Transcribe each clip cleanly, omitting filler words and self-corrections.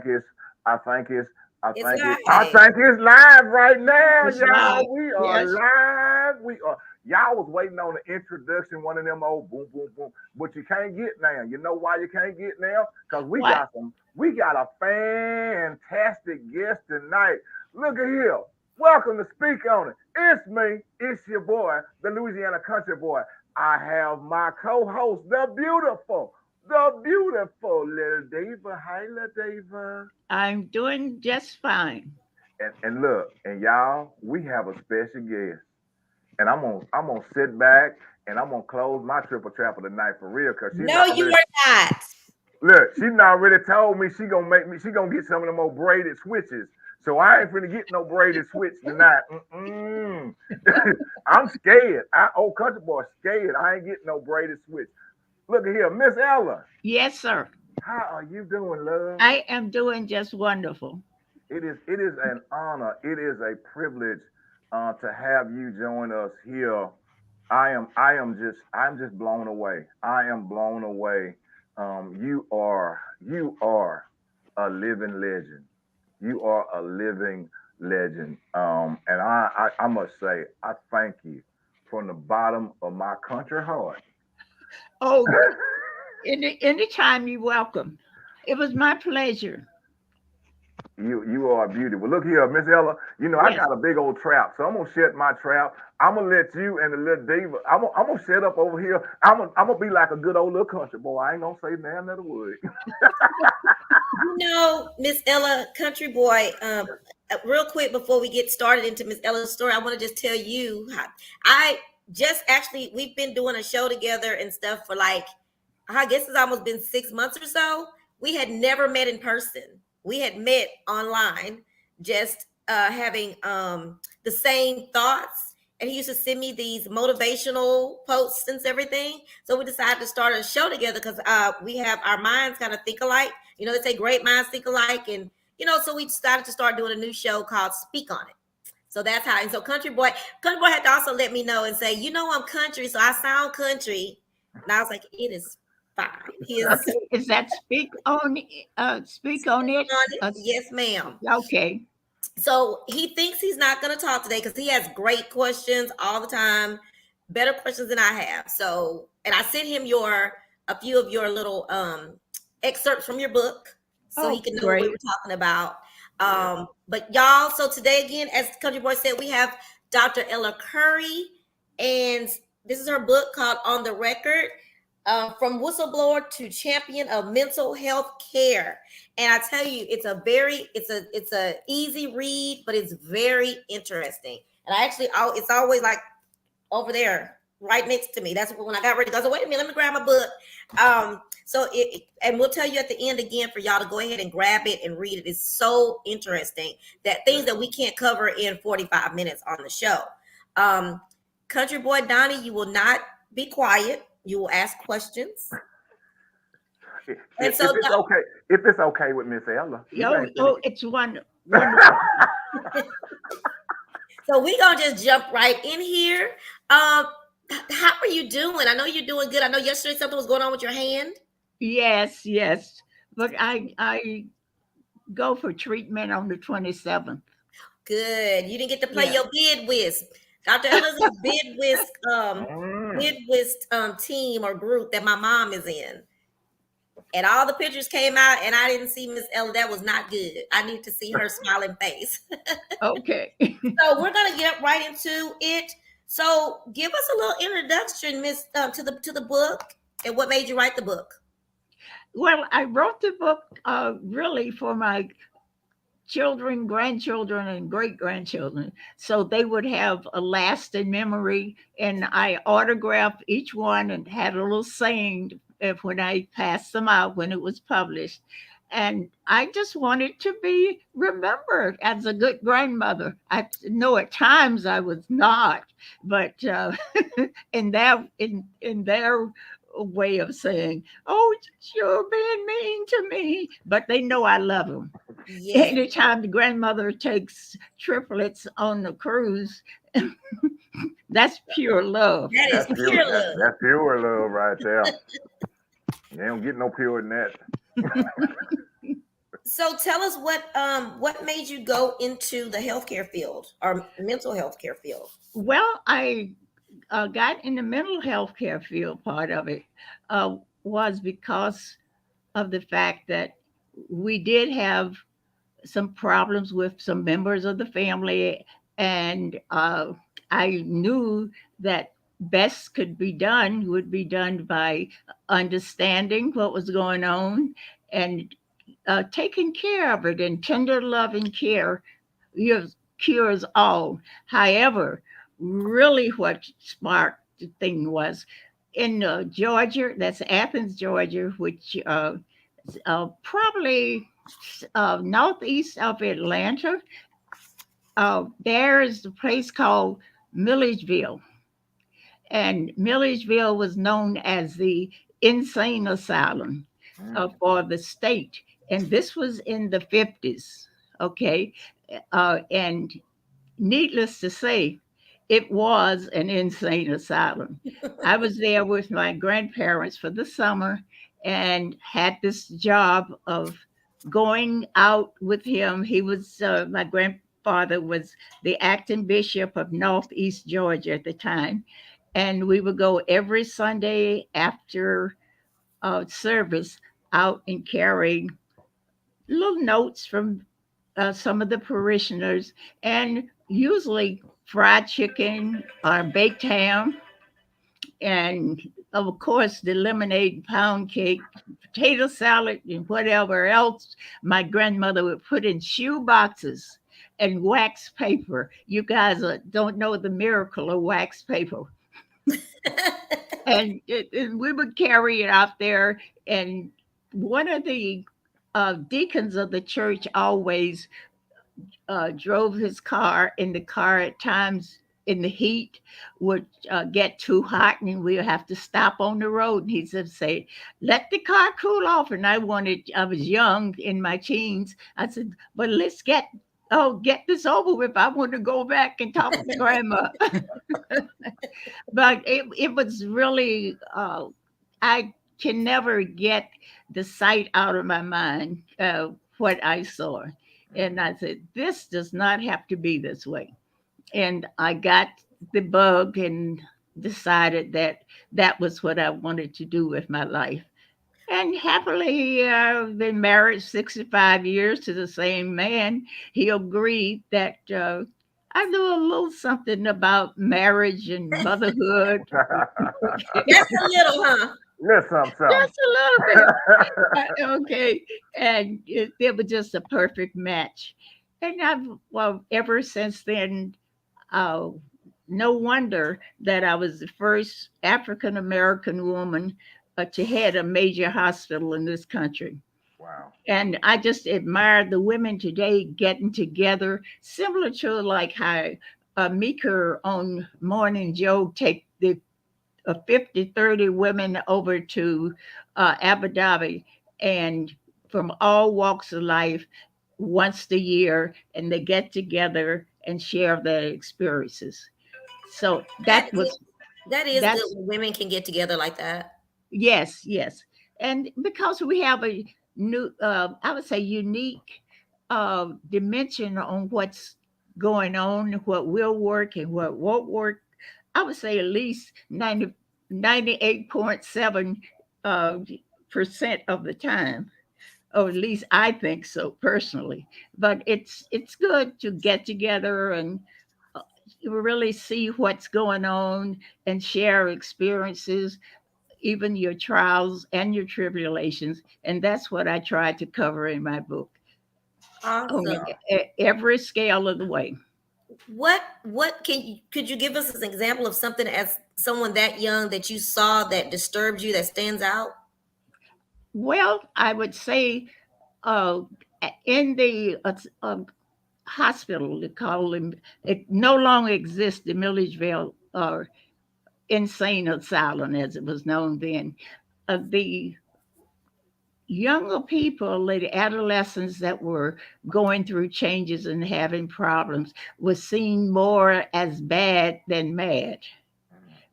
it's I think it's I It's think it I live. think it's live right now, It's live. y'all. We are Yes. live. We are Y'all was waiting on the introduction, one of them old boom boom boom. But you can't get now. You know why you can't get now? Because What? we got a fantastic guest tonight. Look at here. Welcome to Speak On It. It's me, it's your boy, the Louisiana Country Boy. I have my co-host, the beautiful little Diva. Hi, little Diva. I'm doing just fine. And look, and y'all, we have a special guest. And I'm gonna sit back and I'm gonna close my triple trapper tonight for real, cause she's No, you already are not. look, she already told me she gonna get some of them old braided switches. So I ain't finna get no braided switch tonight. Mm-mm. I'm scared. Old country boy scared. I ain't getting no braided switch. Look at here, Miss Ella. Yes, sir. How are you doing, love? I am doing just wonderful. It is an honor. It is a privilege to have you join us here. I'm just blown away. I am blown away. You are a living legend. You are a living legend. And I must say I thank you from the bottom of my country heart. Oh, anytime you're welcome. It was my pleasure. You are a beauty. Well, look here, Miss Ella. You know I Yes. got a big old trap, so I'm gonna shut my trap. I'm gonna let you and the little diva. I'm gonna shut up over here. I'm gonna be like a good old little country boy. I ain't gonna say now another word. Miss Ella, country boy. Real quick before we get started into Miss Ella's story, I want to just tell you how I just actually we've been doing a show together and stuff for like I guess it's almost been 6 months or so. We had never met in person. We had met online, just having the same thoughts. And he used to send me these motivational posts and everything. So we decided to start a show together because we have our minds kind of think alike. You know, they say great minds think alike. And, so we decided to start doing a new show called Speak On It. So that's how. And so Country Boy had to also let me know and say, I'm country, so I sound country. And I was like, it is fine. He is Okay. Is that speak on it? on it. Uh, Yes, ma'am. okay. So he thinks he's not going to talk today because he has great questions all the time, better questions than I have. So, and I sent him a few of your little excerpts from your book so he Oh, can know what we great. were talking about. Yeah. But y'all, so today again, as Country Boy said, we have Dr. Ella Curry, and this is her book called On the Record. From whistleblower to champion of mental health care. And I tell you, it's a easy read, but it's very interesting. And it's always like over there, right next to me. That's when I got ready to go. So wait a minute, let me grab my book. And we'll tell you at the end again for y'all to go ahead and grab it and read it. It's so interesting that things that we can't cover in 45 minutes on the show. Um, Country Boy Donnie, you will not be quiet. You will ask questions. If, And if so, it's okay, if it's okay with Miss Ella, you Oh, ain't finna. oh, it's wonderful. so we're gonna just jump right in here. Um, how are you doing? I know you're doing good. I know yesterday something was going on with your hand. Yes, yes. But I go for treatment on the 27th. Good. You didn't get to play Yeah. your bid whist. Dr. Ella's a Mm. bid whist team or group that my mom is in. And all the pictures came out, and I didn't see Miss Ella. That was not good. I need to see her smiling face. Okay. So we're gonna get right into it. So give us a little introduction, Miss, to the book and what made you write the book. Well, I wrote the book really for my children, grandchildren, and great grandchildren, so they would have a lasting memory. And I autographed each one and had a little saying if when I passed them out when it was published. And I just wanted to be remembered as a good grandmother. I know at times I was not, but in their way of saying, "Oh, you're being mean to me," but they know I love them. Yeah, Anytime the grandmother takes triplets on the cruise, that's pure love. that is That's pure. pure That's love. that's pure love right there. You don't get no pure than that. So tell us what made you go into the healthcare field or mental health care field? Well, I got in the mental health care field. Part of it was because of the fact that we did have some problems with some members of the family, and I knew that best could be done would be done by understanding what was going on and taking care of it, and tender loving care cures all. However, really what sparked the thing was in Georgia, that's Athens, Georgia, which probably northeast of Atlanta. There is a place called Milledgeville, and Milledgeville was known as the insane asylum Mm. for the state, and this was in the 50s. Okay, and needless to say, it was an insane asylum. I was there with my grandparents for the summer and had this job of going out with him. He was, my grandfather was the acting bishop of Northeast Georgia at the time. And we would go every Sunday after service out and carry little notes from some of the parishioners, and usually fried chicken or baked ham, and of course the lemonade pound cake, potato salad, and whatever else my grandmother would put in shoe boxes and wax paper. You guys don't know the miracle of wax paper. And we would carry it out there. And one of the deacons of the church always drove his car, and the car at times in the heat would get too hot and we would have to stop on the road. And he said, say, let the car cool off. And I was young in my teens. I said, but let's get this over with. I want to go back and talk to grandma. But it was really, I can never get the sight out of my mind, what I saw. And I said, this does not have to be this way. And I got the bug and decided that that was what I wanted to do with my life. And happily, I've been married 65 years to the same man. He agreed that I knew a little something about marriage and motherhood. Just a little, huh? Yes, some. Just a little bit. Okay. And it was just a perfect match. And well, ever since then, uh, no wonder that I was the first African American woman to head a major hospital in this country. Wow. And I just admire the women today getting together, similar to like how Meeker on Morning Joe take the 50, 30 women over to Abu Dhabi, and from all walks of life once a year, and they get together and share their experiences. So That that was that is good that's when women can get together like that. yes, yes. And because we have a new, I would say, unique dimension on what's going on, what will work and what won't work, I would say at least 98.7 uh, percent of the time. Or at least I think so personally. But it's good to get together and uh, really see what's going on and share experiences, even your trials and your tribulations. And that's what I tried to cover in my book on Awesome. every scale of the way. What could you give us an example of something as someone that young that you saw that disturbed you that stands out? Well, I would say uh, in the hospital, they call them, it no longer exists, the Milledgeville insane asylum as it was known then. The younger people, the adolescents that were going through changes and having problems, was seen more as bad than mad.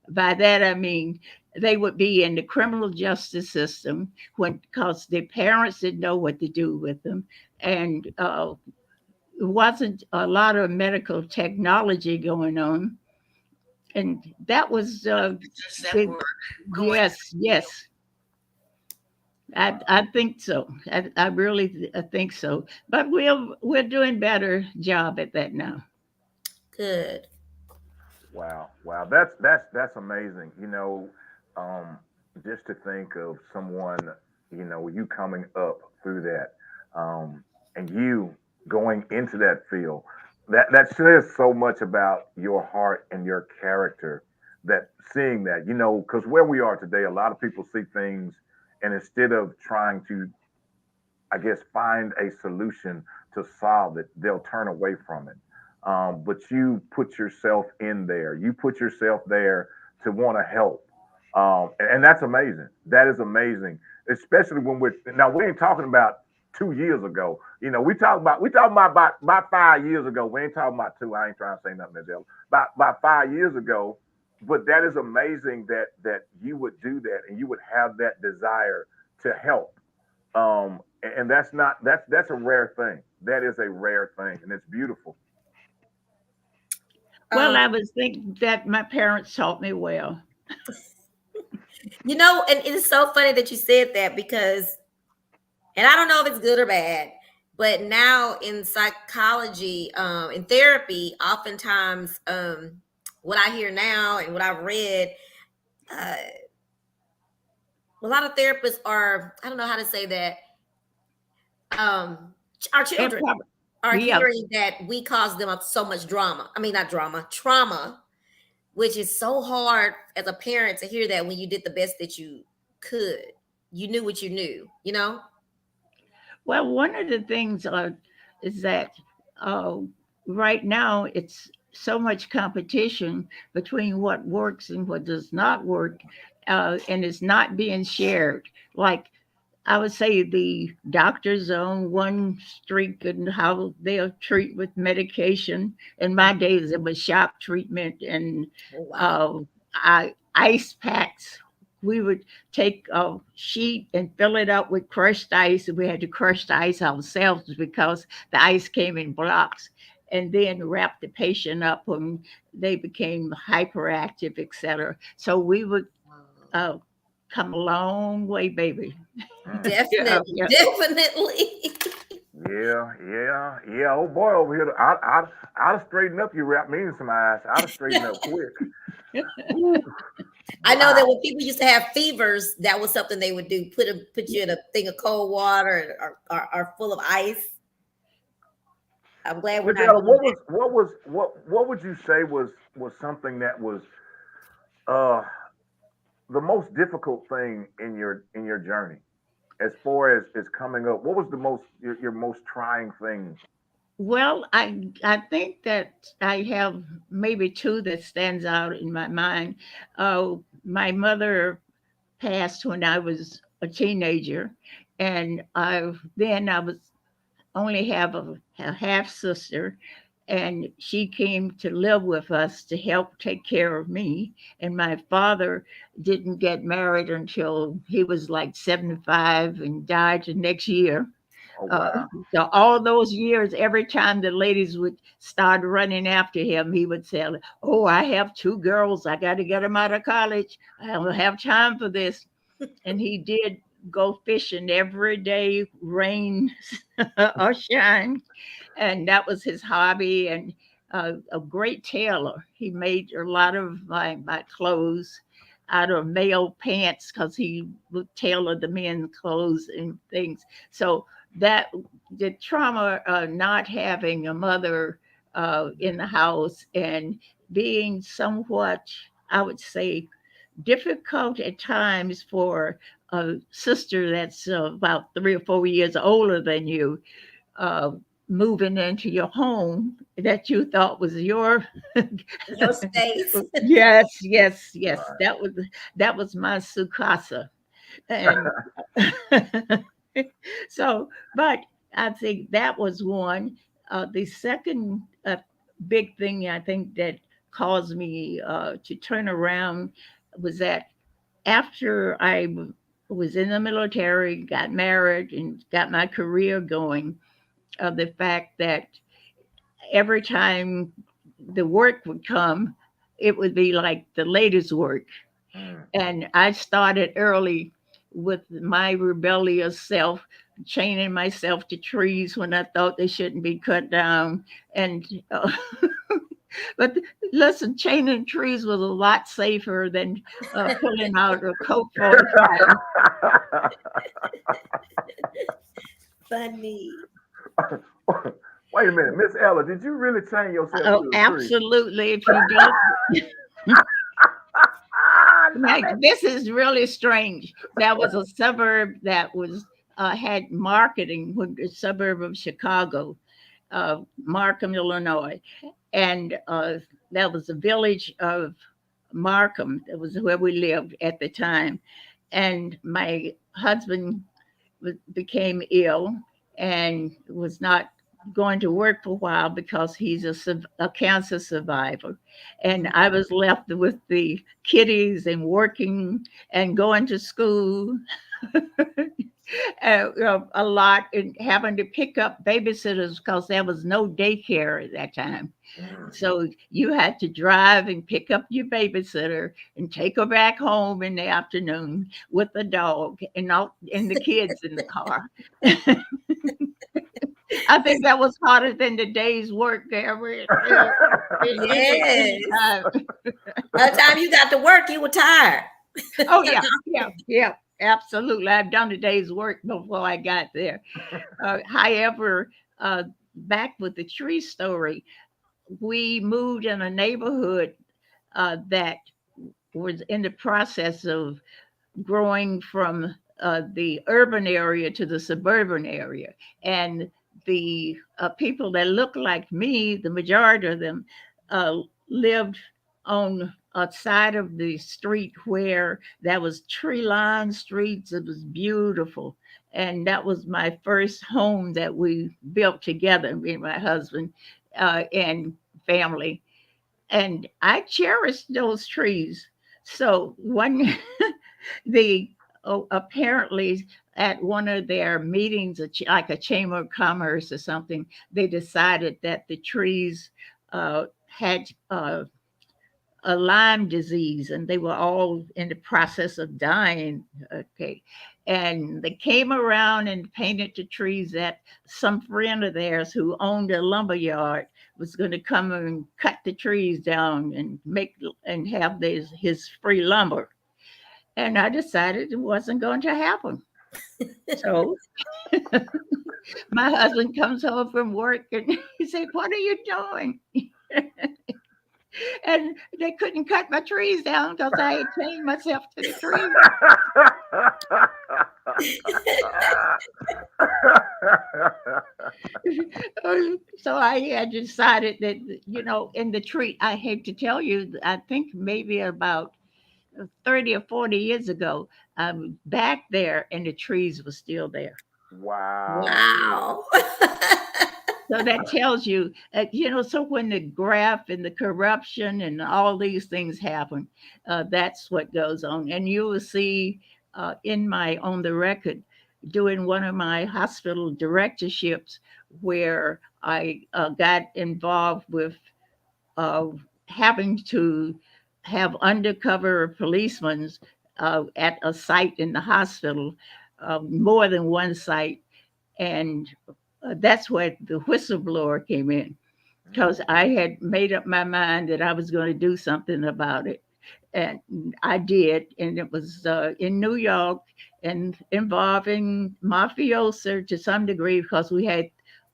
By that I mean they would be in the criminal justice system when because their parents didn't know what to do with them, and it wasn't a lot of medical technology going on, and that was big. Yes, yes, I think so. I really think so. But we're doing better job at that now. Good. Wow, wow, that's amazing. Um, just to think of someone, you coming up through that, and you going into that field, that says so much about your heart and your character. That seeing that, because where we are today, a lot of people see things, and instead of trying to, I guess, find a solution to solve it, they'll turn away from it. But you put yourself in there. You put yourself there to want to help. And that's amazing. That is amazing. Especially when now we ain't talking about 2 years ago. We talking about 5 years ago. We ain't talking about two. I ain't trying to say nothing, Ms. About 5 years ago. But that is amazing that you would do that and you would have that desire to help. And that's a rare thing. That is a rare thing, and it's beautiful. Well, Um, I was thinking that my parents taught me well. and it's so funny that you said that because, and I don't know if it's good or bad, but now in psychology, in therapy, oftentimes, what I hear now and what I've read, uh, a lot of therapists are, I don't know how to say that, our And children probably, are yeah. hearing that we cause them so much drama. I mean, not drama, trauma, which is so hard as a parent to hear that when you did the best that you could. You knew what you knew, you know? Well, one of the things is that uh, right now it's so much competition between what works and what does not work, and it's not being shared. Like I would say the doctors on one streak and how they'll treat with medication. In my days, it was shock treatment and Oh, wow. uh, ice packs. We would take a sheet and fill it up with crushed ice, and we had to crush the ice ourselves because the ice came in blocks, and then wrap the patient up when they became hyperactive, etc. So we would uh, come a long way, baby. Mm. Yeah, Definitely, yeah. definitely. Yeah, yeah, yeah. Old boy over here, I'd have straightened up. You wrap me in some ice. I'd have straightened up quick. Woo, I know that wow. when people used to have fevers, that was something they would do. Put you in a thing of cold water or full of ice. I'm glad we're Miss not Ella, doing that. what would you say was something that was uh the most difficult thing in your journey as far as coming up? What was your most trying thing? Well, I think that I have maybe two that stands out in my mind. My mother passed when I was a teenager, and I was only have a half sister, and she came to live with us to help take care of me. And my father didn't get married until he was like 75 and died the next year. Oh Uh, wow. so all those years, every time the ladies would start running after him, he would say, "Oh, I have two girls. I got to get them out of college. I don't have time for this." And he did go fishing every day, rain or shine, and that was his hobby. And a great tailor. He made a lot of my clothes out of male pants because he would tailor the men's clothes and things. So that the trauma, not having a mother in the house and being somewhat, I would say, difficult at times for a sister that's about 3 or 4 years older than you, uh, moving into your home that you thought was your. Your space. Yes, yes, yes. Right. That was my sukasa, and so. But I think that was one. The second big thing I think that caused me to turn around was that after was in the military, got married, and got my career going, the fact that every time the work would come, it would be like the latest work. Mm. And I started early with my rebellious self, chaining myself to trees when I thought they shouldn't be cut down. And but listen, chaining trees was a lot safer than pulling out a coat full of fire. Funny. Wait a minute, Miss Ella, did you really chain yourself Oh, to a tree? absolutely. If you don't, Love like, it. this is really strange. That was a suburb that was had marketing, a suburb of Chicago, Markham, Illinois, and that was the village of Markham. That was where we lived at the time. And my husband became ill and was not going to work for a while because he's a cancer survivor. And I was left with the kiddies and working and going to school a lot and having to pick up babysitters because there was no daycare at that time. Mm. So you had to drive and pick up your babysitter and take her back home in the afternoon with the dog and the kids in the car. I think that was harder than the day's work there. Yes. Time. By the time you got to work, you were tired. Oh yeah, absolutely. I've done the day's work before I got there. However, back with the tree story, we moved in a neighborhood that was in the process of growing from the urban area to the suburban area. And the people that looked like me, the majority of them, uh, lived on a side of the street where there was tree lined streets. It was beautiful. And that was my first home that we built together, me and my husband and family. And I cherished those trees. So one the apparently at one of their meetings, like a chamber of commerce or something, they decided that the trees had a Lyme disease and they were all in the process of dying. Okay. And they came around and painted the trees that some friend of theirs who owned a lumber yard was going to come and cut the trees down and make and have his free lumber. And I decided it wasn't going to happen. So my husband comes home from work and he said, "What are you doing?" And they couldn't cut my trees down because I had chained myself to the tree. So I had decided that, in the tree, I hate to tell you, I think maybe about 30 or 40 years ago, back there and the trees were still there. Wow. Wow. So that tells you, so when the graft and the corruption and all these things happen, that's what goes on. And you will see on the record, doing one of my hospital directorships where I got involved with uh, having to have undercover policemen at a site in the hospital, more than one site. And that's where the whistleblower came in because I had made up my mind that I was going to do something about it. And I did. And it was in New York and involving mafioso to some degree because we had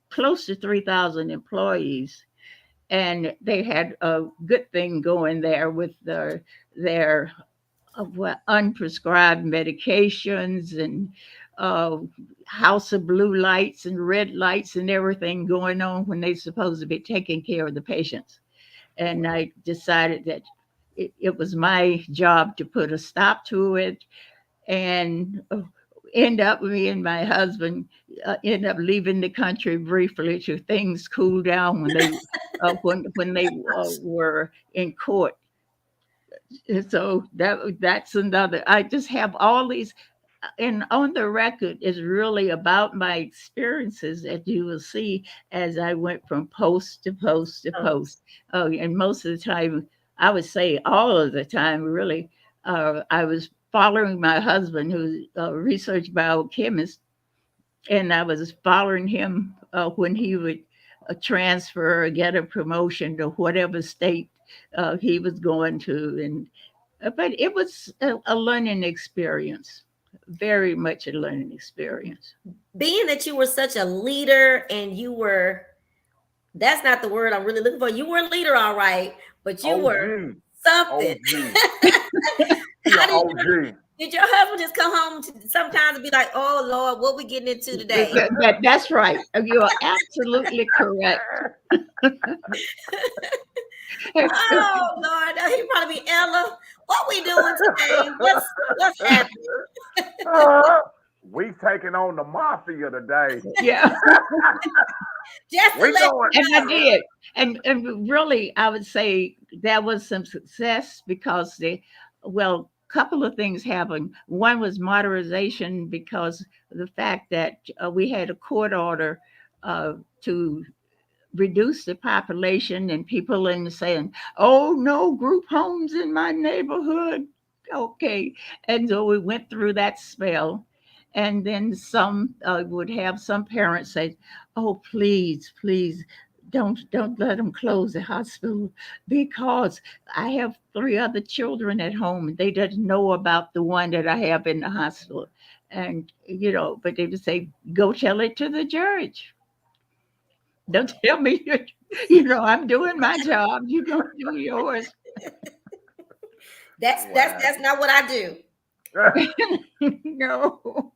close to 3,000 employees. And they had a good thing going there with their unprescribed medications and uh, house of blue lights and red lights and everything going on when they're supposed to be taking care of the patients. And I decided that it was my job to put a stop to it and me and my husband end up leaving the country briefly to things cool down when they were in court And so that's another. I just have all these, and on the record is really about my experiences that you will see as I went from post to post to Oh, post. Oh, and most of the time, I would say all of the time, really, I was following my husband, who's a research biochemist, and I was following him when he would transfer or get a promotion to whatever state he was going to, and but it was a learning experience, very much a learning experience. being that you were such a leader and you were, that's not the word I'm really looking for. You were a leader, all right, but you were OG. something. OG. He a How OG. did your husband just come home sometimes and be like, "Oh Lord, what we getting into today?" That's right. You are absolutely correct. Oh Lord, he probably be Ella. What we doing today? What's happening? Uh, we taking on the mafia today. Yeah, Just to We let going. and I you know. did, and really, I would say that was some success because well, couple of things happened. One was modernization because of the fact that we had a court order to reduce the population, and people in saying, "Oh no, group homes in my neighborhood." Okay, and so we went through that spell, and then some would have some parents say, "Oh, please, please." Don't let them close the hospital because I have three other children at home and they didn't know about the one that I have in the hospital. And but they would say, go tell it to the judge. Don't tell me I'm doing my job. You gonna do yours. Wow. That's not what I do. No.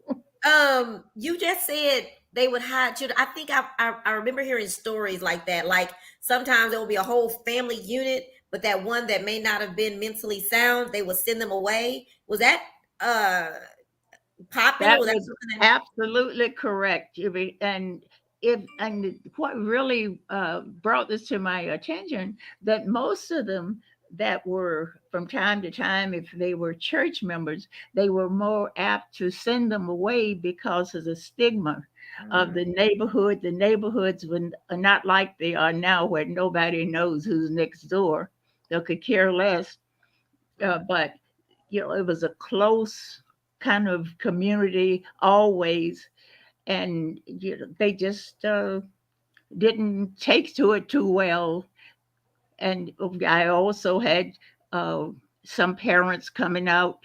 You just said they would hide children. I think I remember hearing stories like that. Like sometimes there will be a whole family unit, but that one that may not have been mentally sound, they would send them away. Was that uh popular? That Was that was something that absolutely correct, Jimmy. And what really brought this to my attention that most of them that were from time to time, if they were church members, they were more apt to send them away because of the stigma of the Mm, neighborhood. The neighborhoods are not like they are now, where nobody knows who's next door. They could care less. But it was a close kind of community always, and they just didn't take to it too well. And I also had uh, some parents coming out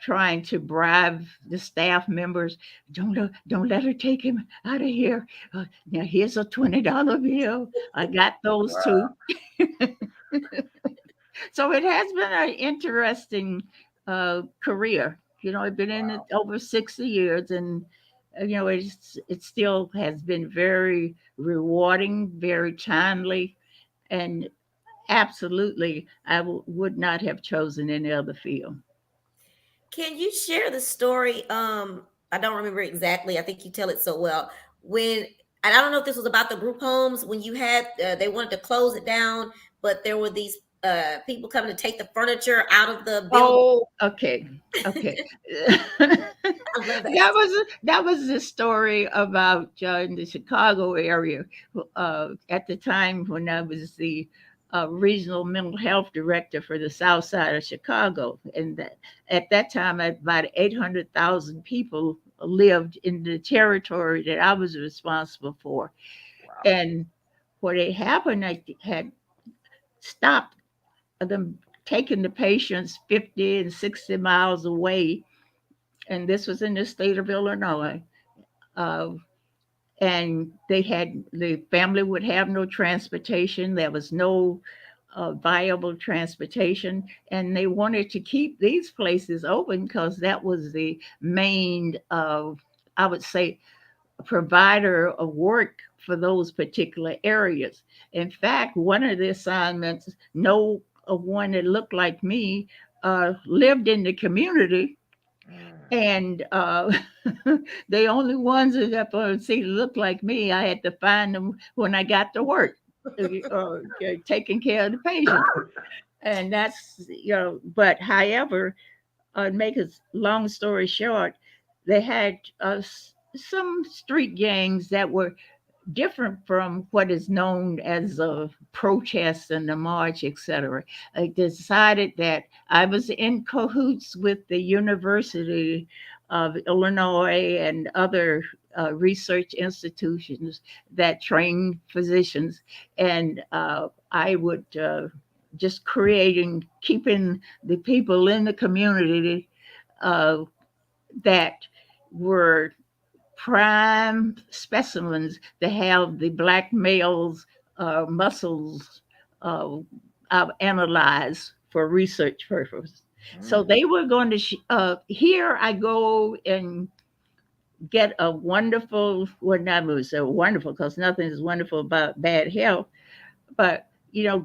trying to bribe the staff members. Don't let her take him out of here. Now here's a $20 bill. I got those wow. too. So it has been an interesting career. I've been in it Wow. over 60 years, and it still has been very rewarding, very timely, and absolutely, I would not have chosen any other field. can you share the story? I don't remember exactly. I think you tell it so well. When and I don't know if this was about the group homes when you had they wanted to close it down, but there were these people coming to take the furniture out of the building. Oh, okay, okay. I love that. That was the story about in the Chicago area at the time when I was the regional mental health director for the South Side of Chicago, and at that time, about 800,000 people lived in the territory that I was responsible for, Wow. and what had happened, I had stopped them taking the patients 50 and 60 miles away, and this was in the state of Illinois. Uh, and the family would have no transportation. There was no viable transportation, and they wanted to keep these places open because that was the main, I would say, provider of work for those particular areas. In fact, one of the assignments, no one that looked like me lived in the community, Mm. and the only ones that see look like me, I had to find them when I got to work, taking care of the patients. And that's, but however, make a long story short, they had some street gangs that were different from what is known as a protest and a march, etc. I decided that I was in cahoots with the University of Illinois and other research institutions that train physicians, and I would just keeping the people in the community uh, that were prime specimens to have the black males' muscles uh, analyzed for research purposes. So Mm. they were going to, here I go and get a wonderful, well, not so wonderful because nothing is wonderful about bad health, but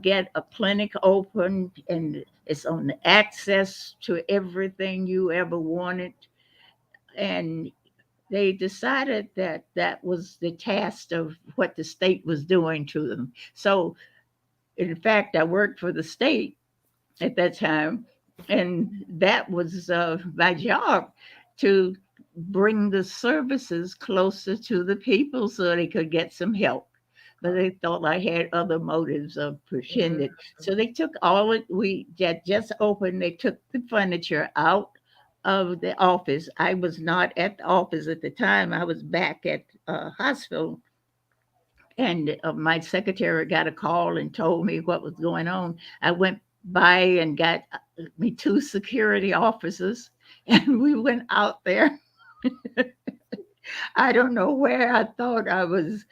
get a clinic open and it's on the access to everything you ever wanted. And they decided that that was the task of what the state was doing to them. So, in fact, I worked for the state at that time, and that was my job to bring the services closer to the people so they could get some help. But they thought I had other motives of Mhm. pretending. So they took all it we had just opened, they took the furniture out of the office. I was not at the office at the time. I was back at hospital, and my secretary got a call and told me what was going on. I went by and got me two security officers, and we went out there. I don't know where I thought I was,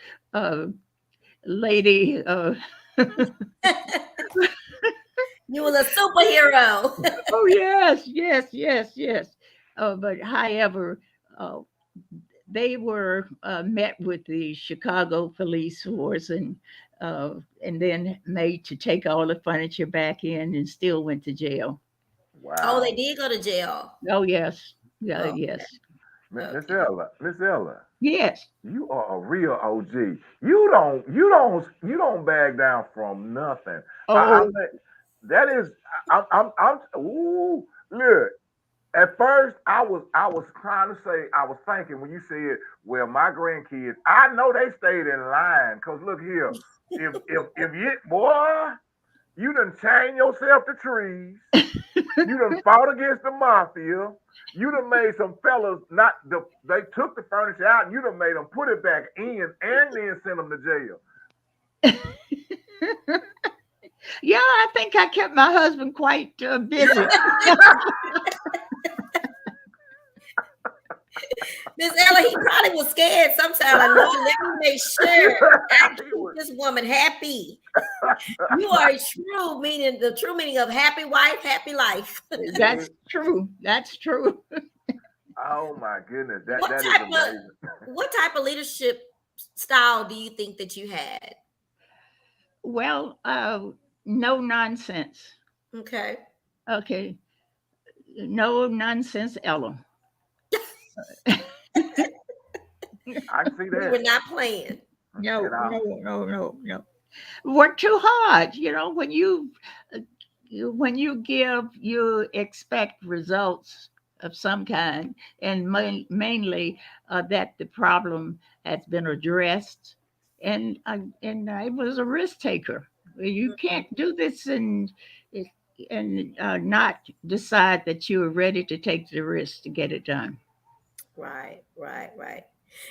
lady. You was a superhero. Oh yes, yes, yes, yes. But however, uh, they were met with the Chicago police force and then made to take all the furniture back in and still went to jail. Oh, they Wow. did go to jail. Oh yes, yeah, Oh, yes, Miss okay. Ella, Miss Ella, yes. you are a real OG. You don't bag down from nothing. I Oh, think that is. I'm. Ooh, look. At first, I was trying to say, I was thinking when you said, "Well, my grandkids," I know they stayed in line. Cause look here, if you boy, you done chain yourself to trees. You done fought against the mafia. You done made some fellas not the. They took the furniture out, and you done made them put it back in, and then send them to jail. yeah. I think I kept my husband quite busy. Miss Ella, he probably was scared sometime. Like, Lord, let me make sure I He keep was- this woman happy. You are the true meaning of happy wife, happy life. That's true. That's true. oh my goodness, that What that is type of amazing. what type of leadership style do you think that you had? Well, no nonsense. Okay. Okay, no nonsense, Ella. I can see We that. were not playing. No, And I, no, no, no, no. Work too hard. Uh, when you give, you expect results of some kind, and mainly that the problem has been addressed. And I was a risk taker. You Mhm. can't do this and not decide that you are ready to take the risk to get it done. Right, right, right.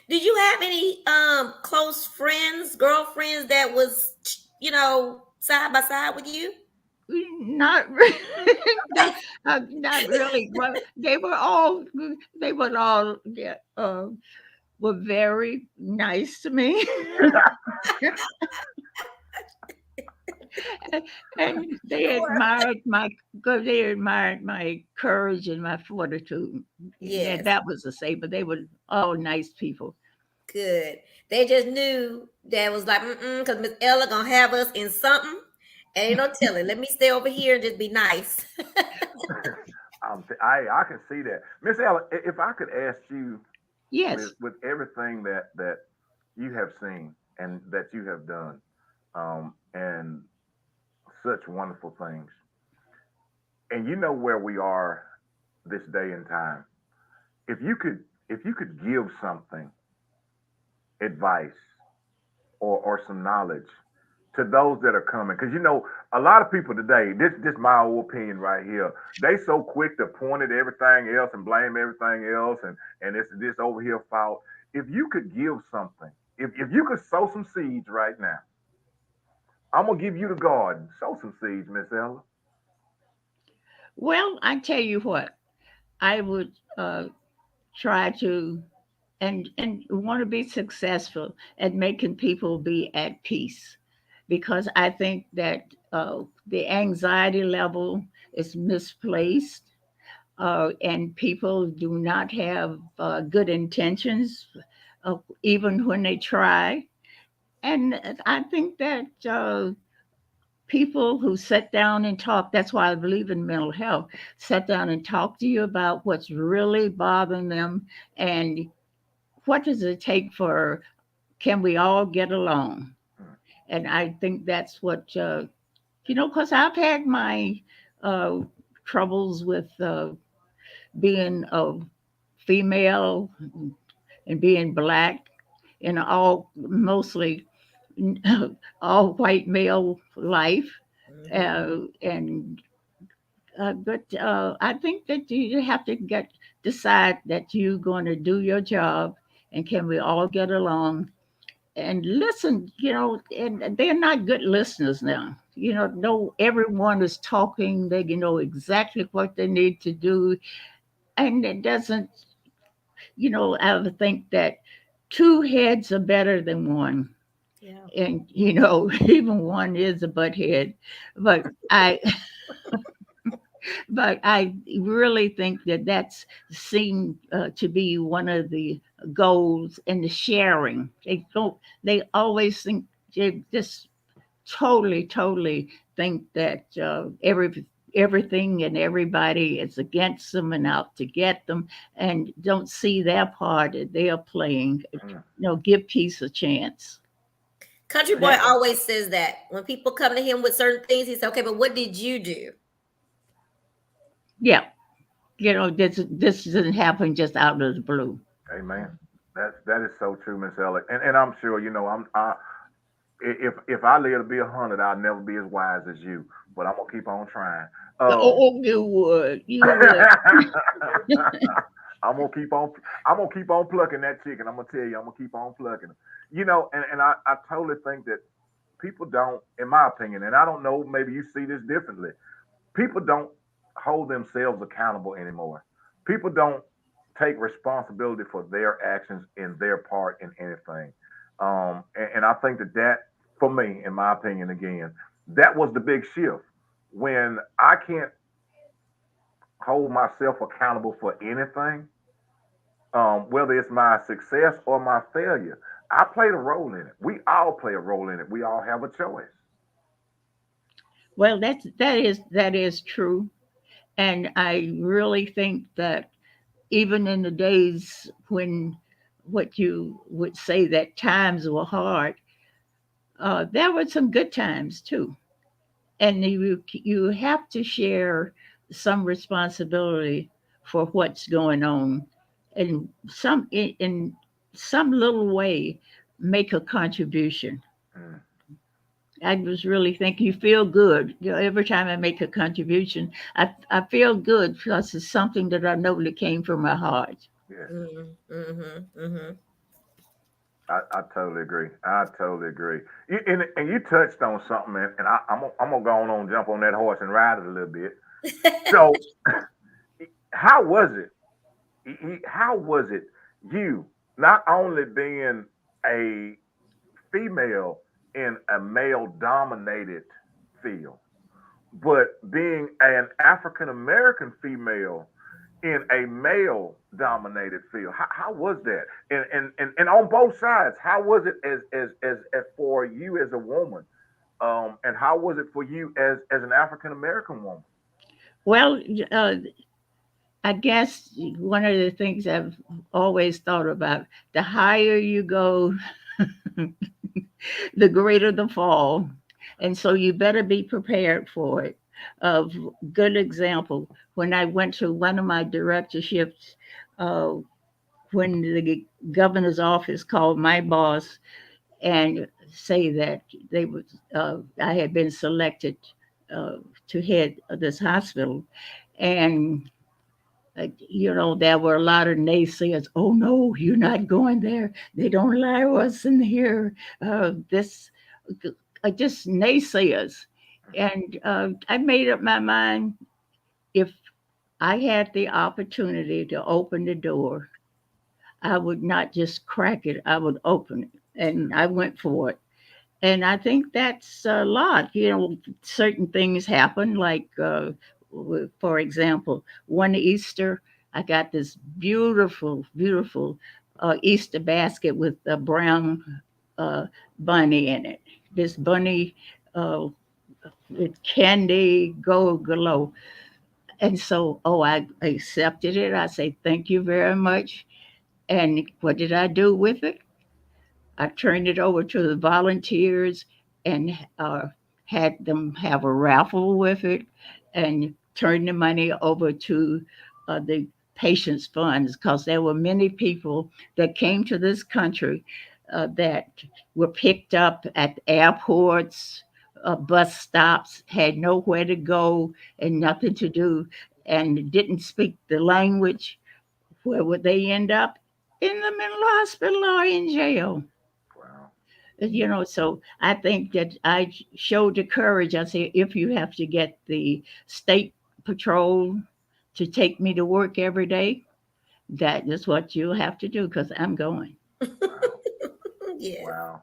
Did you have any close friends, girlfriends that was side by side with you? Not really, no, not really. Well, they were all yeah, were very nice to me, and they admired my courage and my fortitude. Yeah, Yes, that was the same. But they were all nice people. good. They just knew that was like, because Miss Ella gonna have us in something. And ain't no telling. Let me stay over here and just be nice. I can see that, Miss Ella. If I could ask you, with Yes. everything that you have seen and that you have done, and such wonderful things. And you know where we are this day and time. If you could, if you could give something, advice or some knowledge to those that are coming, because you know a lot of people today. This my old opinion right here. They so quick to point at everything else and blame everything else, and it's this over here fault. If you could give something, if you could sow some seeds right now, I'm gonna give you the garden. Sow some seeds, Miss Ella. Well, I tell you what, I would try to and want to be successful at making people be at peace, because I think that the anxiety level is misplaced, and people do not have good intentions, even when they try. And I think that people who sit down and talk, that's why I believe in mental health, sit down and talk to you about what's really bothering them, and what does it take for, can we all get along? Mm, And I think that's what, because I've had my uh, troubles with being a female and being black in all mostly all white male life. Mhm. And but I think that you have to decide that you're going to do your job, and can we all get along and listen. And they're not good listeners now. No, everyone is talking. They know exactly what they need to do, and it doesn't. I would think that two heads are better than one, Yeah. and even one is a butt head. But I really think that that's seen to be one of the goals in the sharing. They always think, they just totally think that everything and everybody is against them and out to get them, and don't see their part that they are playing. mm. Give peace a chance. Country boy That, always says that when people come to him with certain things, he says, "Okay, but what did you do?" yeah, this doesn't happen just out of the blue. Amen. That is so true, Miss Ella. And I'm sure if I live to be 100, I'll never be as wise as you. But I'm gonna keep on trying. Um, Oh, you would. I'm gonna keep on. I'm gonna keep on plucking that chicken. I'm gonna tell you. I'm gonna keep on plucking. And I totally think that people don't, in my opinion, and I don't know, maybe you see this differently. People don't hold themselves accountable anymore. People don't take responsibility for their actions and their part in anything. And I think that for me, in my opinion, again, that was the big shift when I can't hold myself accountable for anything, whether it's my success or my failure. I played a role in it. We all play a role in it. We all have a choice. Well, that is true, and I really think that even in the days when what you would say that times were hard, there were some good times too, and you have to share some responsibility for what's going on, and in some little way make a contribution. Mm. I just really think you feel good. Every time I make a contribution, I feel good because it's something that I know that came from my heart. Yes. Mm-hmm. Mm-hmm. Mm-hmm. I totally agree. I totally agree. And you touched on something, and I'm gonna go on and jump on that horse and ride it a little bit. So, how was it? How was it you not only being a female in a male dominated field, but being an African American female in a male dominated field? How was that? And on both sides, how was it as for you as a woman? And how was it for you as an African American woman? Well, I guess one of the things I've always thought about, the higher you go, the greater the fall. And so you better be prepared for it. of good example. When I went to one of my directorships, uh, when the governor's office called my boss and say that they was I had been selected uh, to head this hospital, and there were a lot of naysayers. Oh no, you're not going there. They don't allow us in here. This just naysayers, and I made up my mind. If I had the opportunity to open the door, I would not just crack it. I would open it, and I went for it. And I think that's a lot. Certain things happen, like, for example, one Easter, I got this beautiful, beautiful Easter basket with a brown uh, bunny in it. This bunny uh, with candy gold glow. And so, I accepted it. I say, thank you very much. And what did I do with it? I turned it over to the volunteers and had them have a raffle with it and turned the money over to the patients' funds because there were many people that came to this country that were picked up at airports, bus stops, had nowhere to go and nothing to do, and didn't speak the language. Where would they end up? In the mental hospital or in jail. Wow. So I think that I showed the courage. I say, if you have to get the state patrol to take me to work every day, that is what you'll have to do because I'm going. Wow. Yes. Wow.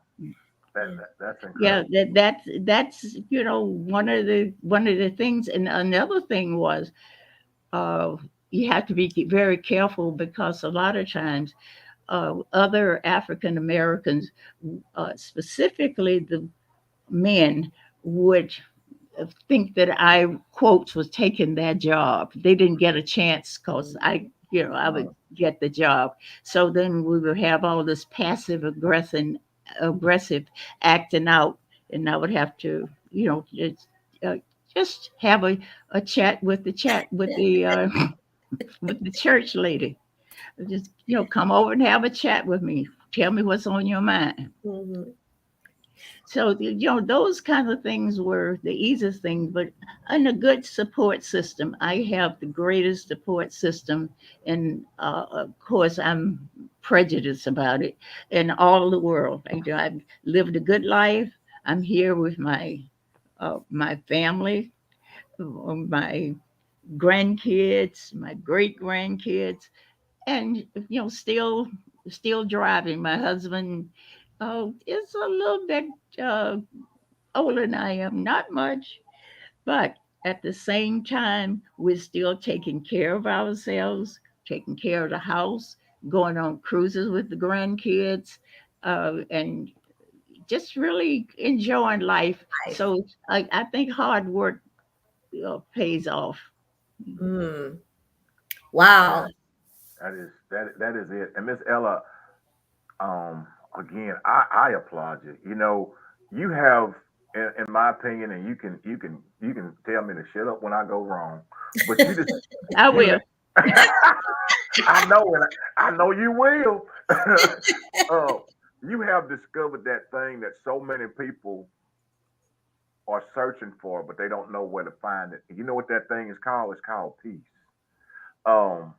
That's Yeah, incredible. that's one of the things. And another thing was uh, you have to be very careful because a lot of times other African Americans, specifically the men, would think that I quotes was taking their job. They didn't get a chance because I would get the job. So then we would have all this passive aggressive acting out, and I would have to uh, just have a chat with the church lady. Just come over and have a chat with me. Tell me what's on your mind. Mhm. So those kind of things were the easiest thing, but in a good support system, I have the greatest support system, and of course I'm prejudiced about it in all the world. I've lived a good life. I'm here with my family, my grandkids, my great grandkids, and still driving. My husband is a little bit uh, older than I am, not much, but at the same time, we're still taking care of ourselves, taking care of the house, going on cruises with the grandkids, and just really enjoying life. Life. So I think hard work pays off. Mm. Wow. That that is it. And Miss Ella, um, again, I applaud you. You have, in my opinion, and you can tell me to shut up when I go wrong, but you just I you. will. I know, and I know you will. uh, you have discovered that thing that so many people are searching for, but they don't know where to find it. You know what that thing is called? It's called peace. Um,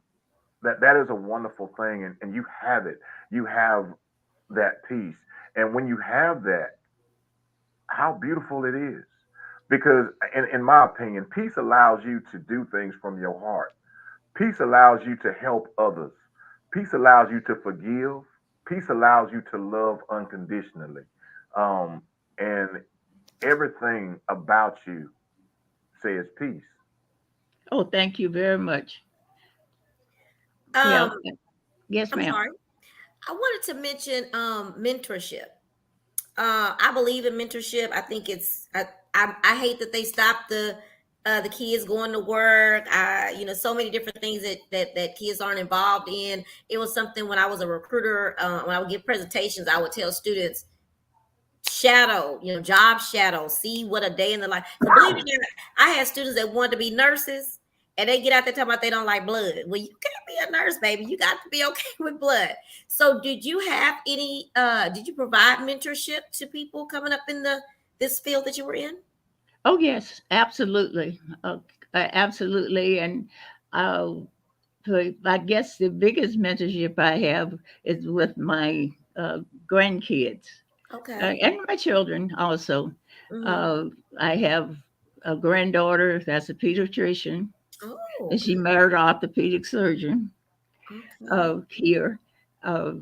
that is a wonderful thing, and you have it. You have that peace, and when you have that, how beautiful it is. Because, in my opinion, peace allows you to do things from your heart. Peace allows you to help others. Peace allows you to forgive. Peace allows you to love unconditionally. Um, and everything about you says peace. Oh, thank you very much. Yeah. Um, Yes, I'm ma'am. sorry. I wanted to mention mentorship. I believe in mentorship. I think I hate that they stopped the kids going to work. So many different things that kids aren't involved in. It was something when I was a recruiter. When I would give presentations, I would tell students shadow, job shadow, see what a day in the life. So believe it or not, I had students that wanted to be nurses, and they get out there talking about they don't like blood. Well, you can't be a nurse, baby. You got to be okay with blood. So did you have any? Did you provide mentorship to people coming up in this field that you were in? Oh yes, absolutely, absolutely, and uh, I guess the biggest mentorship I have is with my grandkids Okay. and my children also. Mm-hmm. Uh, I have a granddaughter that's a pediatrician, Oh, and she married an orthopedic surgeon okay. here. Uh,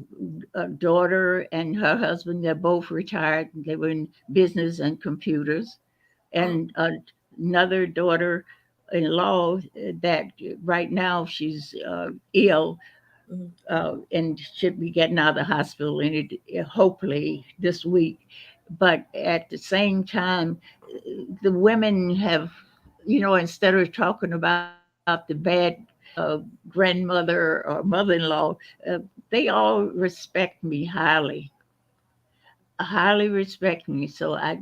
a daughter and her husband, they're both retired. They were in business and computers. Oh, And another daughter in law that right now she's ill mhm. and should be getting out of the hospital in it hopefully this week. But at the same time, the women have, instead of talking about the bad grandmother or mother-in-law, uh, they all respect me highly respect me. So I,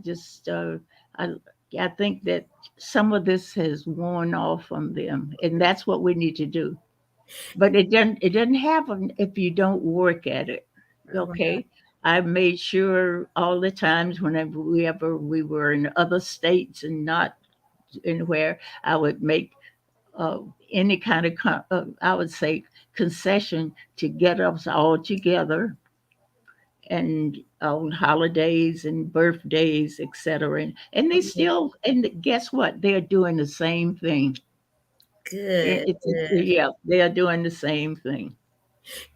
I think that some of this has worn off on them, and that's what we need to do. But it doesn't happen if you don't work at it. Right. Okay, I made sure all the times whenever we were in other states and not anywhere, I would make uh, any kind of I would say concession to get us all together and on holidays and birthdays, etc. And they Mhm. still, and guess what? They're doing the same thing. Good, good. Yeah, they are doing the same thing.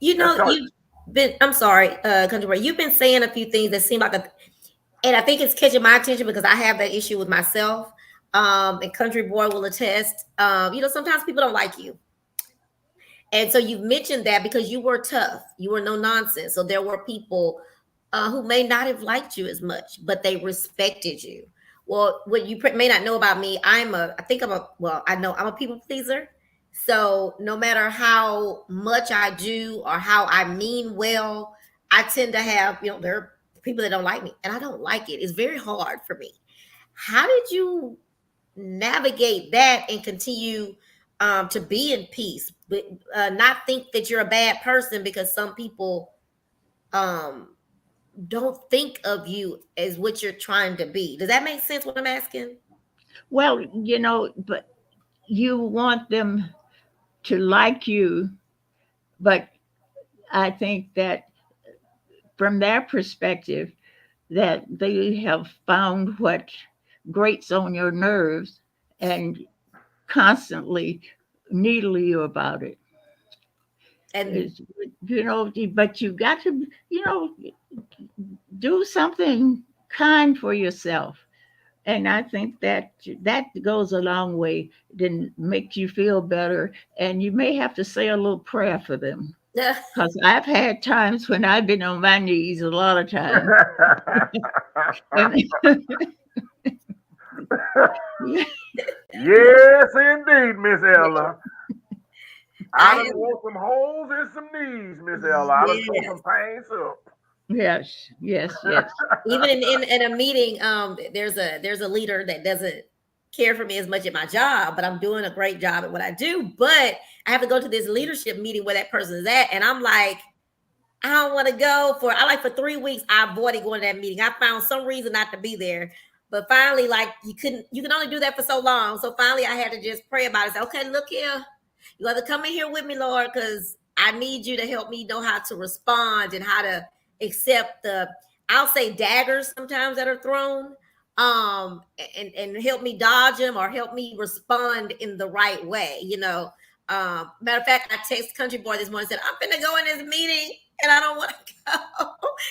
That's how. You've been, I'm sorry, Country Boy, you've been saying a few things that seem like and I think it's catching my attention because I have that issue with myself. And Country Boy will attest. Sometimes people don't like you. And so you've mentioned that because you were tough, you were no nonsense. So there were people who may not have liked you as much, but they respected you. Well, what you may not know about me, I know I'm a people pleaser. So no matter how much I do or how I mean well, I tend to have, there are people that don't like me and I don't like it. It's very hard for me. How did you navigate that and continue to be in peace, but not think that you're a bad person because some people um, don't think of you as what you're trying to be. Does that make sense? What I'm asking? Well, but you want them to like you, but I think that from their perspective, that they have found what grates on your nerves and constantly needle you about it. And Is but you got to, do something kind for yourself. And I think that that goes a long way. Then makes you feel better. And you may have to say a little prayer for them. Because I've had times when I've been on my knees a lot of times. And Yes, indeed, Miss Ella. I I done am, want some holes in some knees, Miss Ella. I done tore yes. some pains up. yes, yes, yes. Even in a meeting, there's a leader that doesn't care for me as much at my job, but I'm doing a great job at what I do. But I have to go to this leadership meeting where that person is at, and I'm like, I don't want to go for 3 weeks. I avoided going to that meeting. I found some reason not to be there. But finally, like you can only do that for so long. So finally I had to just pray about it. Say, okay, look here. You have to come in here with me, Lord, because I need you to help me know how to respond and how to accept I'll say daggers sometimes that are thrown. And help me dodge them or help me respond in the right way, Matter of fact, I text Country Boy this morning and said, I'm gonna go in this meeting and I don't want to go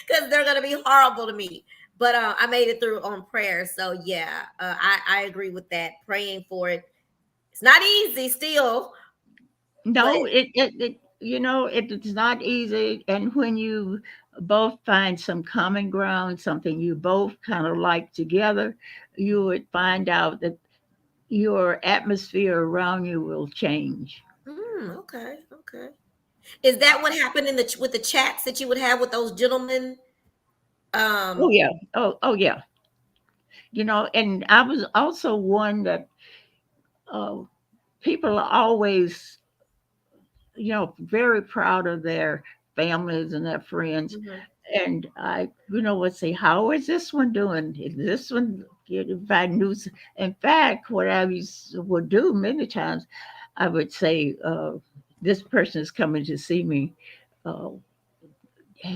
because they're gonna be horrible to me. But I made it through on prayer. So yeah, I agree with that. Praying for it. It's not easy still, but No, it's not easy. And when you both find some common ground, something you both kind of like together, you would find out that your atmosphere around you will change. okay, okay. Is that what happened with the chats that you would have with those gentlemen? Oh yeah. Oh yeah. And I was also one that uh, people are always, very proud of their families and their friends. Mhm. And I, would say, how is this one doing? Is this one, if I knew, in fact, what would do many times, I would say, this person is coming to see me. Uh,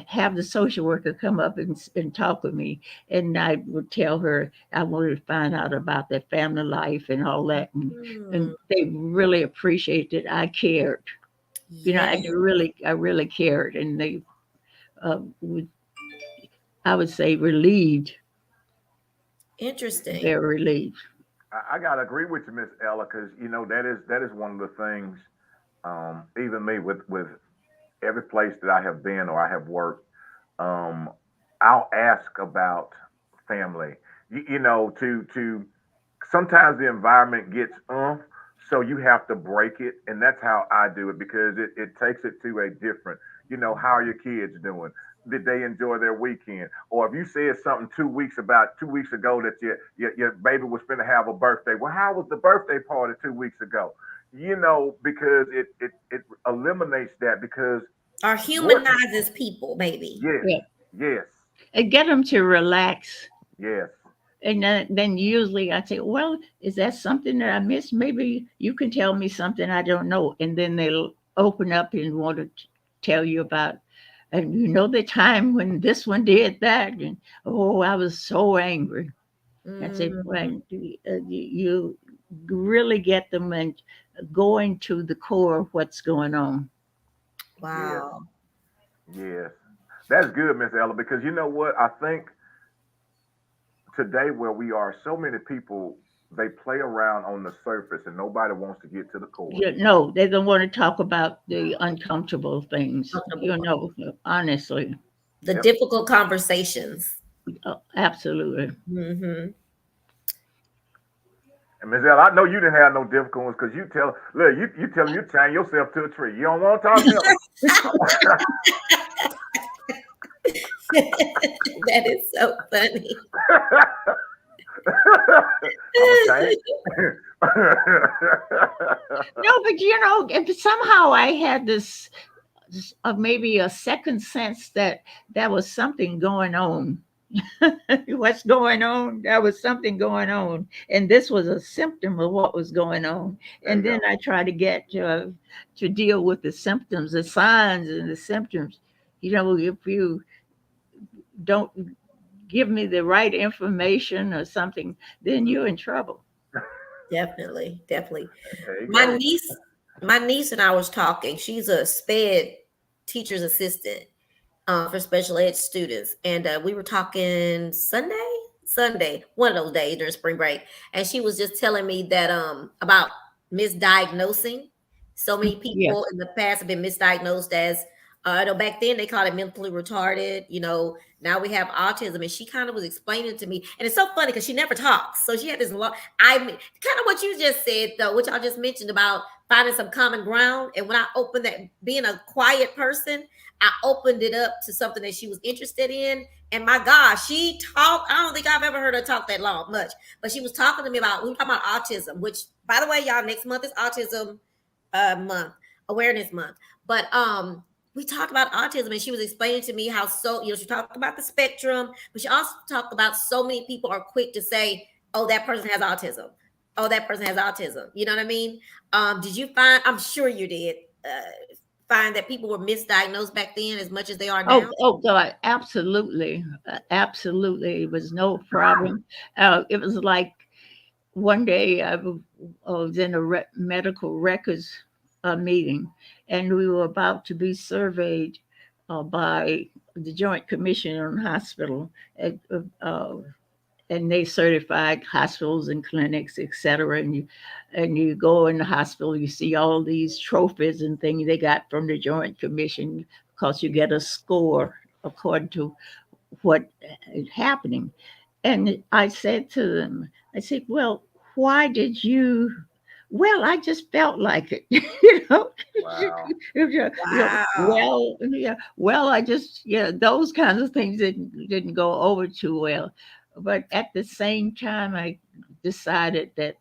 have the social worker come up and talk with me. And I would tell her I wanted to find out about their family life and all that. And Mm, they really appreciated I cared. yeah, I really cared. And they, would, I would say, relieved, interesting. very relieved. I gotta agree with you, Miss Ella, because that is one of the things. Even me with every place that I have been or I have worked, um, I'll ask about family. To sometimes the environment gets so you have to break it, and that's how I do it because it takes it to a different. How are your kids doing? Did they enjoy their weekend? Or if you said something 2 weeks ago that your baby was going to have a birthday, well, how was the birthday party 2 weeks ago? Because it eliminates that because Or what? humanizes people, maybe. Yes, Yeah. yes, And get them to relax. yes. And then usually I say, well, is that something that I missed? Maybe you can tell me something I don't know. And then they'll open up and want to tell you about, and the time when this one did that. And oh, I was so angry. I said, Mm, well, you really get them and going to the core of what's going on. Yes, wow. yes. That's good, Miss Ella, because you know what? I think today where we are, so many people they play around on the surface and nobody wants to get to the core. No, they don't want to talk about the uncomfortable things. Comfortable. Honestly. The Yep. difficult conversations. Absolutely. Hmm. And Miss Ella, I know you didn't have no difficult ones because you tell them you tying yourself to a tree. You don't want to talk, tell That is so funny. I'm a tank. No, but if somehow I had this maybe a second sense that there was something going on. What's going on? There was something going on, and this was a symptom of what was going on. There And you then go. I try to get to deal with the symptoms, the signs, and the symptoms. If you don't give me the right information or something, then you're in trouble. Definitely, definitely. There you My go. niece, my niece and I was talking. She's a SPED teacher's assistant for special ed students, and we were talking Sunday, one of those days during spring break, and she was just telling me that about misdiagnosing. So many people Yes. in the past have been misdiagnosed as I know back then they called it mentally retarded. Now we have autism, and she kind of was explaining to me, and it's so funny because she never talks. So she had this long, kind of what you just said though, which I just mentioned about finding some common ground. And when I opened that, being a quiet person, I opened it up to something that she was interested in. And my gosh, she talked. I don't think I've ever heard her talk that long, much. But she was talking to me about, we were talking about autism, which, by the way, y'all, next month is autism month, awareness month. But we talked about autism, and she was explaining to me how, she talked about the spectrum, but she also talked about so many people are quick to say, oh, that person has autism. Oh, that person has autism. You know what I mean? Did you find, I'm sure you did, find that people were misdiagnosed back then as much as they are Oh, now? oh God, absolutely, absolutely. It was no problem. It was like one day I was in a medical records meeting, and we were about to be surveyed by the Joint Commission on Hospital, and they certified hospitals and clinics, et cetera. And you go in the hospital, you see all these trophies and things they got from the Joint Commission because you get a score according to what is happening. And I said to them, I said, well, why did you Well, I just felt like it, you know. Wow. Wow. Yeah, well, I just, yeah, those kinds of things didn't go over too well. But at the same time, I decided that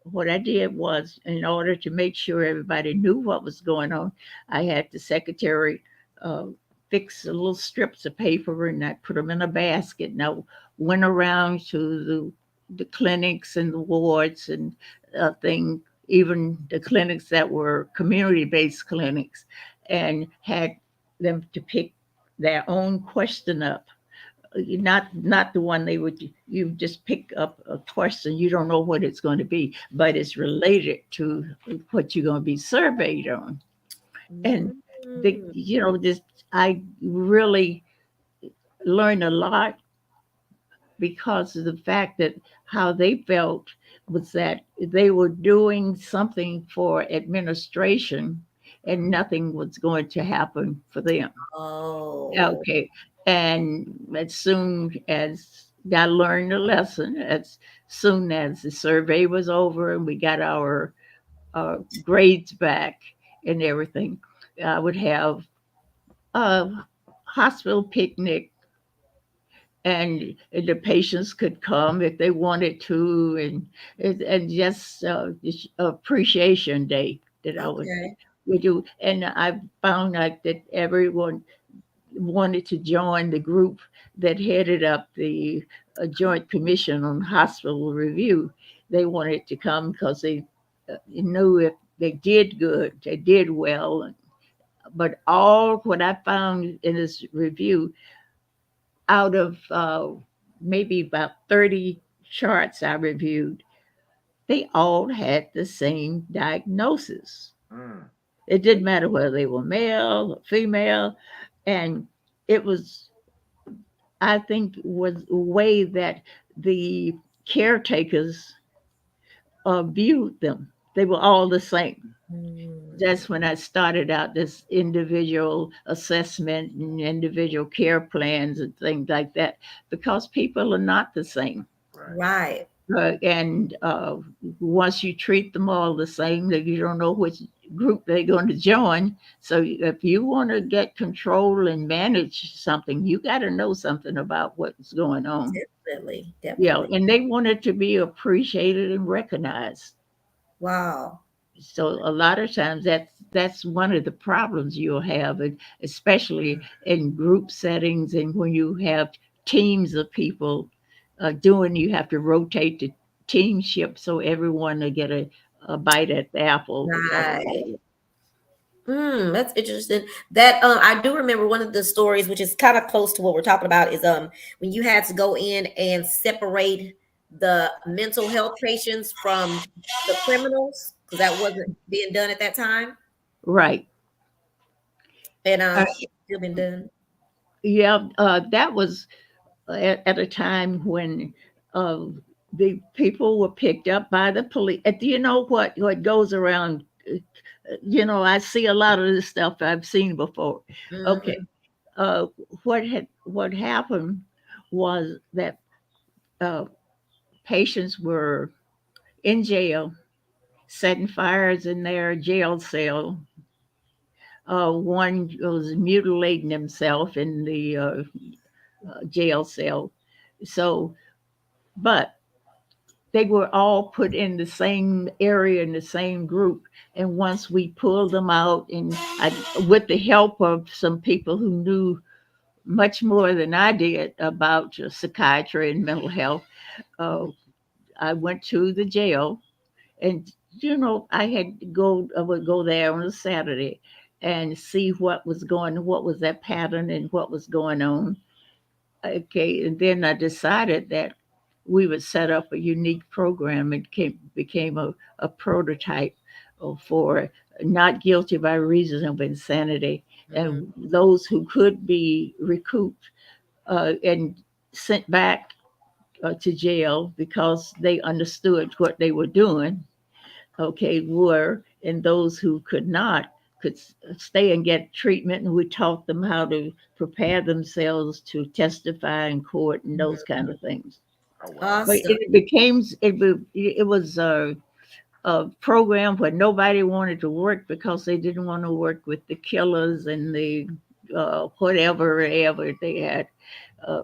what I did was, in order to make sure everybody knew what was going on, I had the secretary uh, fix the little strips of paper and I put them in a basket. And I went around to the clinics and the wards and thing, even the clinics that were community-based clinics, and had them to pick their own question up. Not the one they would, you just pick up a question, you don't know what it's going to be, but it's related to what you're going to be surveyed on. And Mm. this, I really learned a lot because of the fact that how they felt was that they were doing something for administration and nothing was going to happen for them. Oh. Okay. And as soon as I learned the lesson, as soon as the survey was over and we got our grades back and everything, I would have a hospital picnic, and the patients could come if they wanted to, and just appreciation day that I Okay. would do. And I found out that everyone wanted to join the group that headed up the Joint Commission on Hospital Review. They wanted to come because they knew if they did good, they did well. But all what I found in this review, out of maybe about 30 charts I reviewed, they all had the same diagnosis. Mm. It didn't matter whether they were male or female. And it was, I think, was a way that the caretakers viewed them. They were all the same. Mm. That's when I started out this individual assessment and individual care plans and things like that, because people are not the same. Right. Right. And once you treat them all the same, that you don't know which group they're going to join. So if you want to get control and manage something, you got to know something about what's going on. Definitely. Yeah, Definitely. and they want it to be appreciated and recognized. Wow. So a lot of times that's one of the problems you'll have, and especially in group settings and when you have teams of people doing, you have to rotate the teamship so everyone will get a bite at the apple. Right. That's interesting. That I do remember one of the stories, which is kind of close to what we're talking about, is when you had to go in and separate the mental health patients from the criminals because that wasn't being done at that time, Right. and Uh, it's still been done. yeah, that was at a time when uh, the people were picked up by the police. Do you know what goes around? I see a lot of this stuff I've seen before. Okay, Hmm. uh, what happened was that uh, patients were in jail, setting fires in their jail cell. One was mutilating himself in the jail cell. So, but they were all put in the same area in the same group. And once we pulled them out, and with the help of some people who knew much more than I did about psychiatry and mental health, uh, I went to the jail, and I would go there on a Saturday and see what was that pattern and what was going on. Okay, and then I decided that we would set up a unique program. It became a prototype for not guilty by reason of insanity, Hmm. and those who could be recouped and sent back to jail because they understood what they were doing, okay, were, and those who could not could stay and get treatment, and we taught them how to prepare themselves to testify in court and those kind of things. Oh wow. But Awesome. it was a program where nobody wanted to work because they didn't want to work with the killers and the whatever they had. Uh,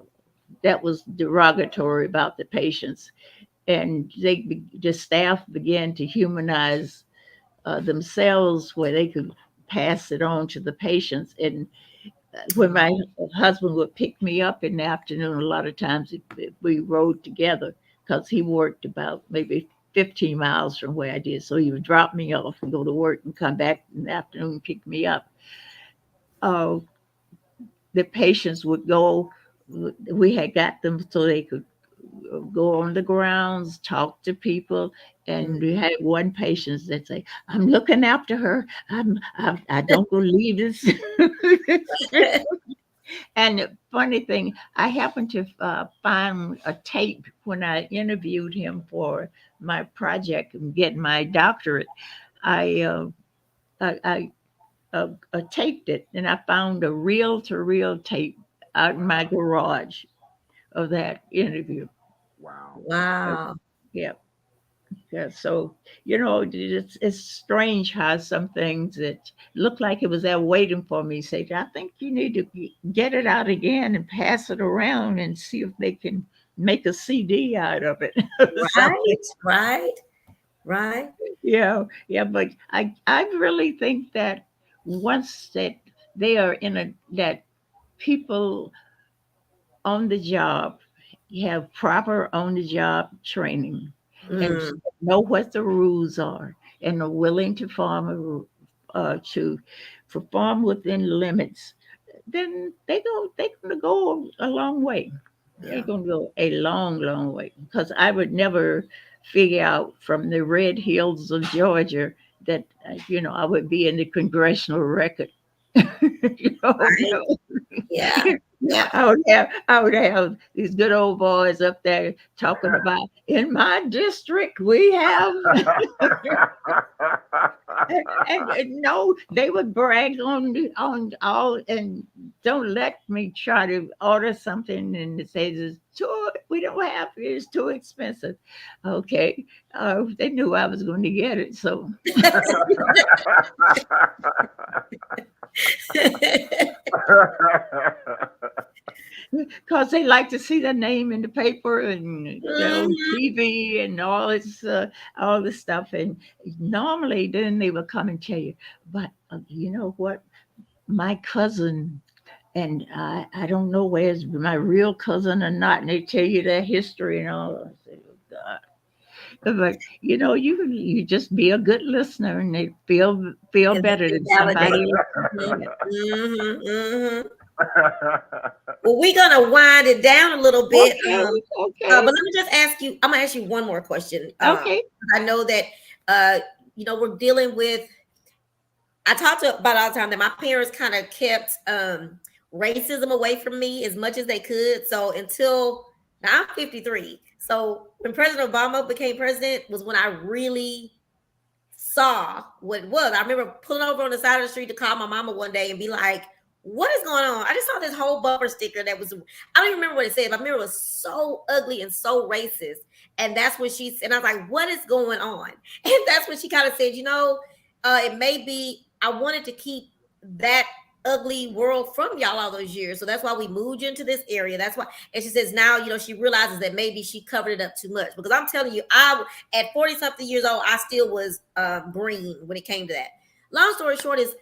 that was derogatory about the patients, and the staff began to humanize themselves where they could pass it on to the patients. And when my husband would pick me up in the afternoon, a lot of times we rode together because he worked about maybe 15 miles from where I did. So he would drop me off and go to work and come back in the afternoon and pick me up. Uh, the patients would go, we had got them so they could go on the grounds, talk to people. And we had one patient that say, "I'm looking after her. I don't believe this." And the funny thing, I happened to find a tape when I interviewed him for my project and getting my doctorate. I taped it, and I found a reel-to-reel tape out in my garage of that interview. Wow. Uh, Wow. yeah, yeah. So it's strange how some things that look like it was there waiting for me say, "I think you need to get it out again and pass it around and see if they can make a CD out of it." Or something. Right, right, right. Yeah, yeah. But I really think that once that they are in a that people on the job have proper on the job training and Mm, know what the rules are and are willing to to perform within limits, then they're gonna go a long way. They're yeah. gonna go a long, long way. Because I would never figure out from the red hills of Georgia that I would be in the congressional record. Right. No. Yeah. Yeah. I would have these good old boys up there talking about in my district we have and no, they would brag on all and don't let me try to order something and it says it's too we don't have it, it's too expensive. Okay, they knew I was going to get it, so because they like to see their name in the paper and on Mhm. TV and all this stuff. And normally, then they will come and tell you, but you know what? My cousin, and I don't know where's my real cousin or not, and they tell you their history and all. I say, oh God. But you just be a good listener, and they feel And they better feel than somebody validated. else. Mhm, mhm, mhm. Well, we're gonna wind it down a little bit. Okay, But okay, let me just ask you. I'm gonna ask you one more question. okay. I know that uh, we're dealing with. I talk to about all the time that my parents kind of kept racism away from me as much as they could. So until now, I'm 53. So when President Obama became president, was when I really saw what it was. I remember pulling over on the side of the street to call my mama one day and be like, "What is going on?" I just saw this whole bumper sticker that was, I don't even remember what it said, but I remember it was so ugly and so racist. And that's when and I was like, "What is going on?" And that's when she kind of said, it may be, I wanted to keep that ugly world from y'all all those years. So that's why we moved you into this area. That's why. And she says now, she realizes that maybe she covered it up too much. Because I'm telling you, at 40 something years old, I still was green when it came to that. Long story short is,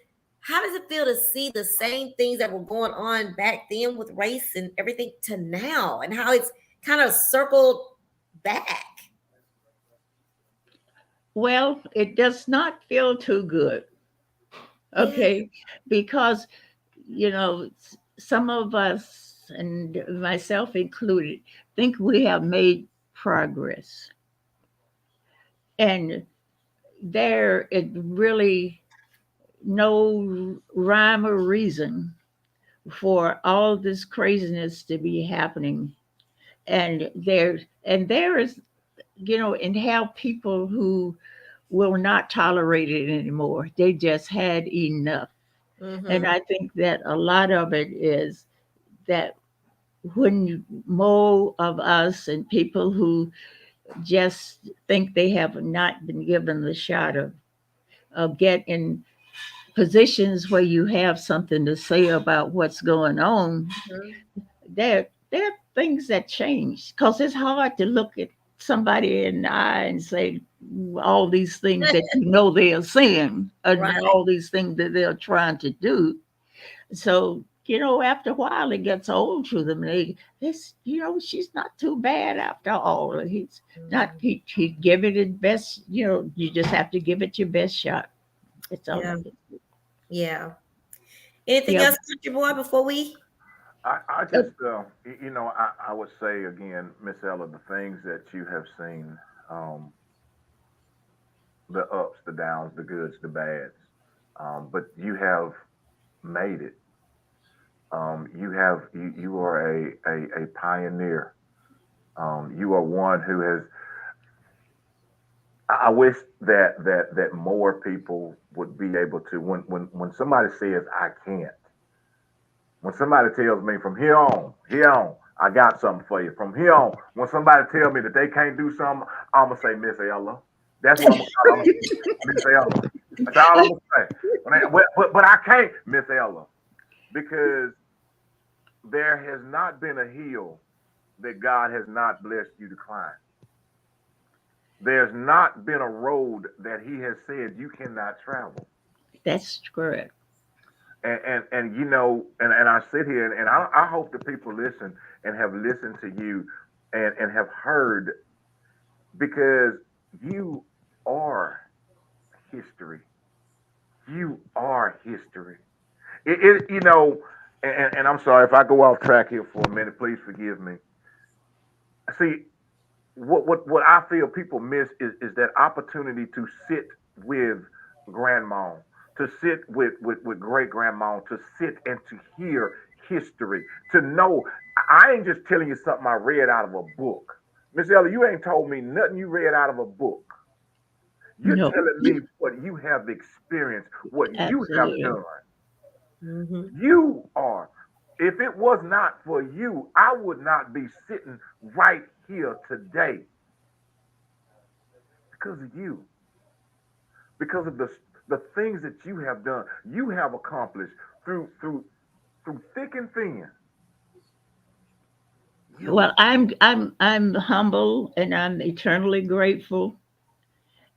how does it feel to see the same things that were going on back then with race and everything to now, and how it's kind of circled back? Well, it does not feel too good, Yeah. okay? Because, some of us, and myself included, think we have made progress. And there is really no rhyme or reason for all this craziness to be happening. And there is, and have people who will not tolerate it anymore. They just had enough. And Mm-hmm. I think that a lot of it is that when more of us and people who just think they have not been given the shot of get in positions where you have something to say about what's going on. Mhm. There are things that change because it's hard to look at somebody in the eye and say all these things that you know they are saying and Right. all these things that they're trying to do. So, after a while, it gets old to them. She's not too bad after all. He's not, Mhm. he give it his best, you just have to give it your best shot. That's all I Yeah. can do. Yeah. Anything Yeah. else, country boy, before we? I Uh, just, I would say again, Miss Ella, the things that you have seen, um, the ups, the downs, the goods, the bads, but you have made it. You are a pioneer. You are one who has. I wish that more people would be able to when somebody says I can't. When somebody tells me from here on, I got something for you. From here on, when somebody tells me that they can't do something, I'm gonna say Miss Ella. That's what I'm gonna call. I'm gonna say Miss Ella. That's all I'm gonna say. But I can't Miss Ella because there has not been a hill that God has not blessed you to climb. There's not been a road that He has said you cannot travel. That's correct. And I sit here and I hope the people listen and have listened to you and have heard because you are history. You are history. It you know, and I'm sorry if I go off track here for a minute. Please forgive me. See, what I feel people miss is that opportunity to sit with grandma, to sit with great grandma, to sit and to hear history, to know I ain't just telling you something I read out of a book. Miss Ella, you ain't told me nothing you read out of a book. You're No, telling me what you have experienced, what you have absolutely. done. Mhm. You are. If it was not for you, I would not be sitting right here today because of you, because of the things that you have done, you have accomplished through thick and thin. Well, You I'm humble and I'm eternally grateful,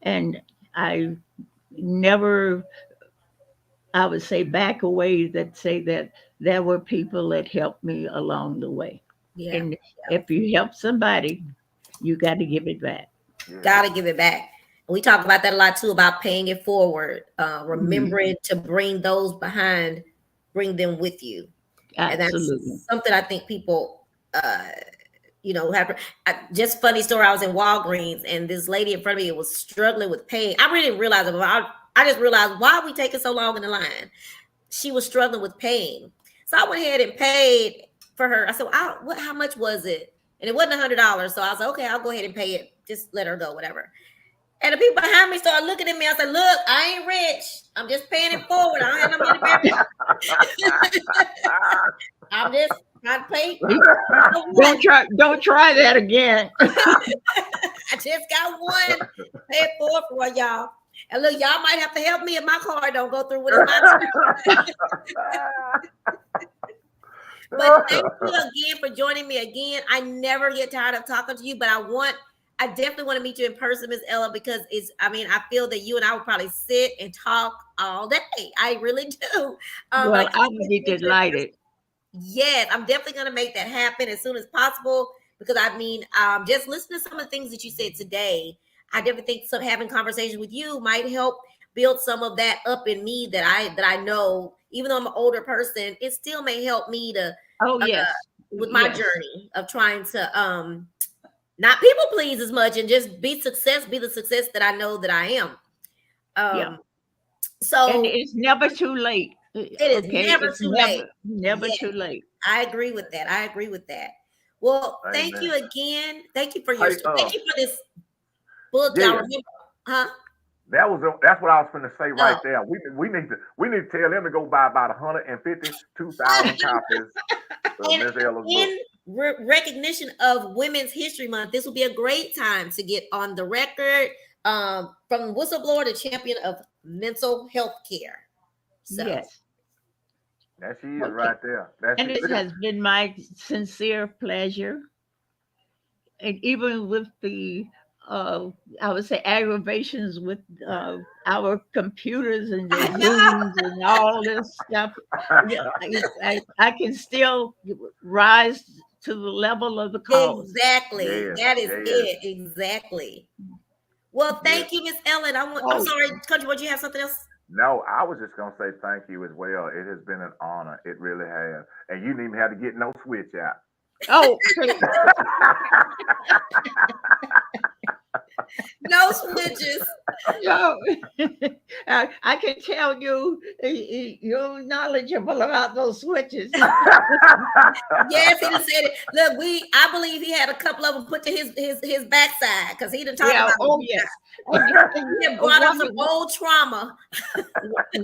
and I never, I would say, back away that say that there were people that helped me along the way. Yeah. And if you help somebody, you got to give it back. yes. Gotta give it back. We talk about that a lot too about paying it forward, Mhm. remembering to bring those behind, bring them with you, and that's Absolutely. something I think people, have. Just funny story. I was in Walgreens and this lady in front of me was struggling with pain. I really didn't realize it, but I just realized why are we taking so long in the line. She was struggling with pain, so I went ahead and paid for her. I said, "What? How much was it?" And it wasn't $100, so I was like, "Okay, I'll go ahead and pay it. Just let her go, whatever." And the people behind me started looking at me. I said, "Look, I ain't rich. I'm just paying it forward. I don't have no money for everybody. I'm just trying to pay for Don't one. try that again. I just got one. Pay it forward for y'all. And look, y'all might have to help me if my car don't go through with my turn." But thank you again for joining me again. I never get tired of talking to you, but I definitely want to meet you in person, Miss Ella, because I feel that you and I would probably sit and talk all day. I really do. I Well, can't I wait would to be meet you in person. delighted. Yes, I'm definitely going to make that happen as soon as possible because just listen to some of the things that you said today. I definitely think some having conversations with you might help build some of that up in me that I know. Even though I'm an older person, it still may help me to Oh uh, yes, with my yes, journey of trying to not people please as much and just be the success that I know that I am. yeah. Um, And so it's never too late. it is Okay, never it's too late. never Yeah, too late. I agree with that. I agree with that. Well, thank Amen. you again. Thank you for Hey, thank you for this book, y'all. yeah, Remember, huh? that's what I was going to say right Oh, there. We need to tell them to go buy about 152,000 copies of and Miss Ella's in book. recognition of Women's History Month, this will be a great time to get on the record, from whistleblower to champion of mental health care. So Yes. That she is Okay. right there. That's And it has been my sincere pleasure. And even with the, I would say, aggravations with our computers and the Zooms and all this stuff, I can still rise to the level of the cause. exactly. Yes, That is yes. it. Exactly. Well, thank you, Miss Ellen. I'm Oh, sorry, Country, would you have something else? No, I was just gonna say thank you as well. It has been an honor. It really has. And you didn't even have to get no switch out. oh, No switches. no. I can tell you, you're knowledgeable about those switches. Yes, he done said it. Look, I believe he had a couple of them put to his backside, because he done talked Yeah, about oh them. yes. He had brought up some old trauma.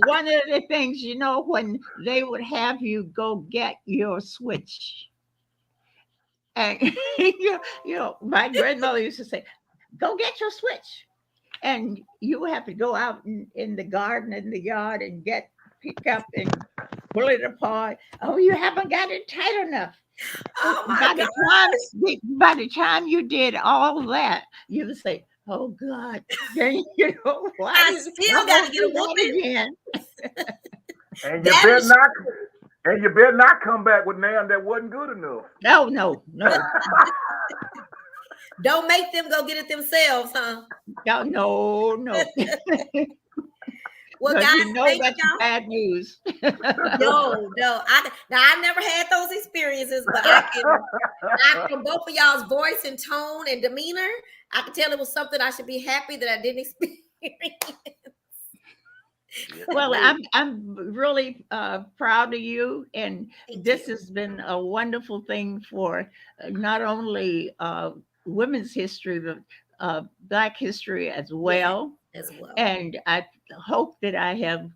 One of the things, when they would have you go get your switch, and my grandmother used to say, "Go get your switch," and you would have to go out in the garden, in the yard, and pick up and pull it apart. Oh, you haven't got it tight enough. Oh my By God. by the time you did all that, you would say, "Oh God, then why I did still I got go to get a through that whooping. again?" And you That better is not and you better not come back with now that wasn't good enough. No. Don't make them go get it themselves, huh? No. Well, Because guys, thank that's y'all. bad news. No. I never had those experiences, but I from both of y'all's voice and tone and demeanor, I could tell it was something I should be happy that I didn't experience. Well, I'm really proud of you, and Thank this you. has been a wonderful thing for not only women's history, but Black history as well. As well. And I hope that I have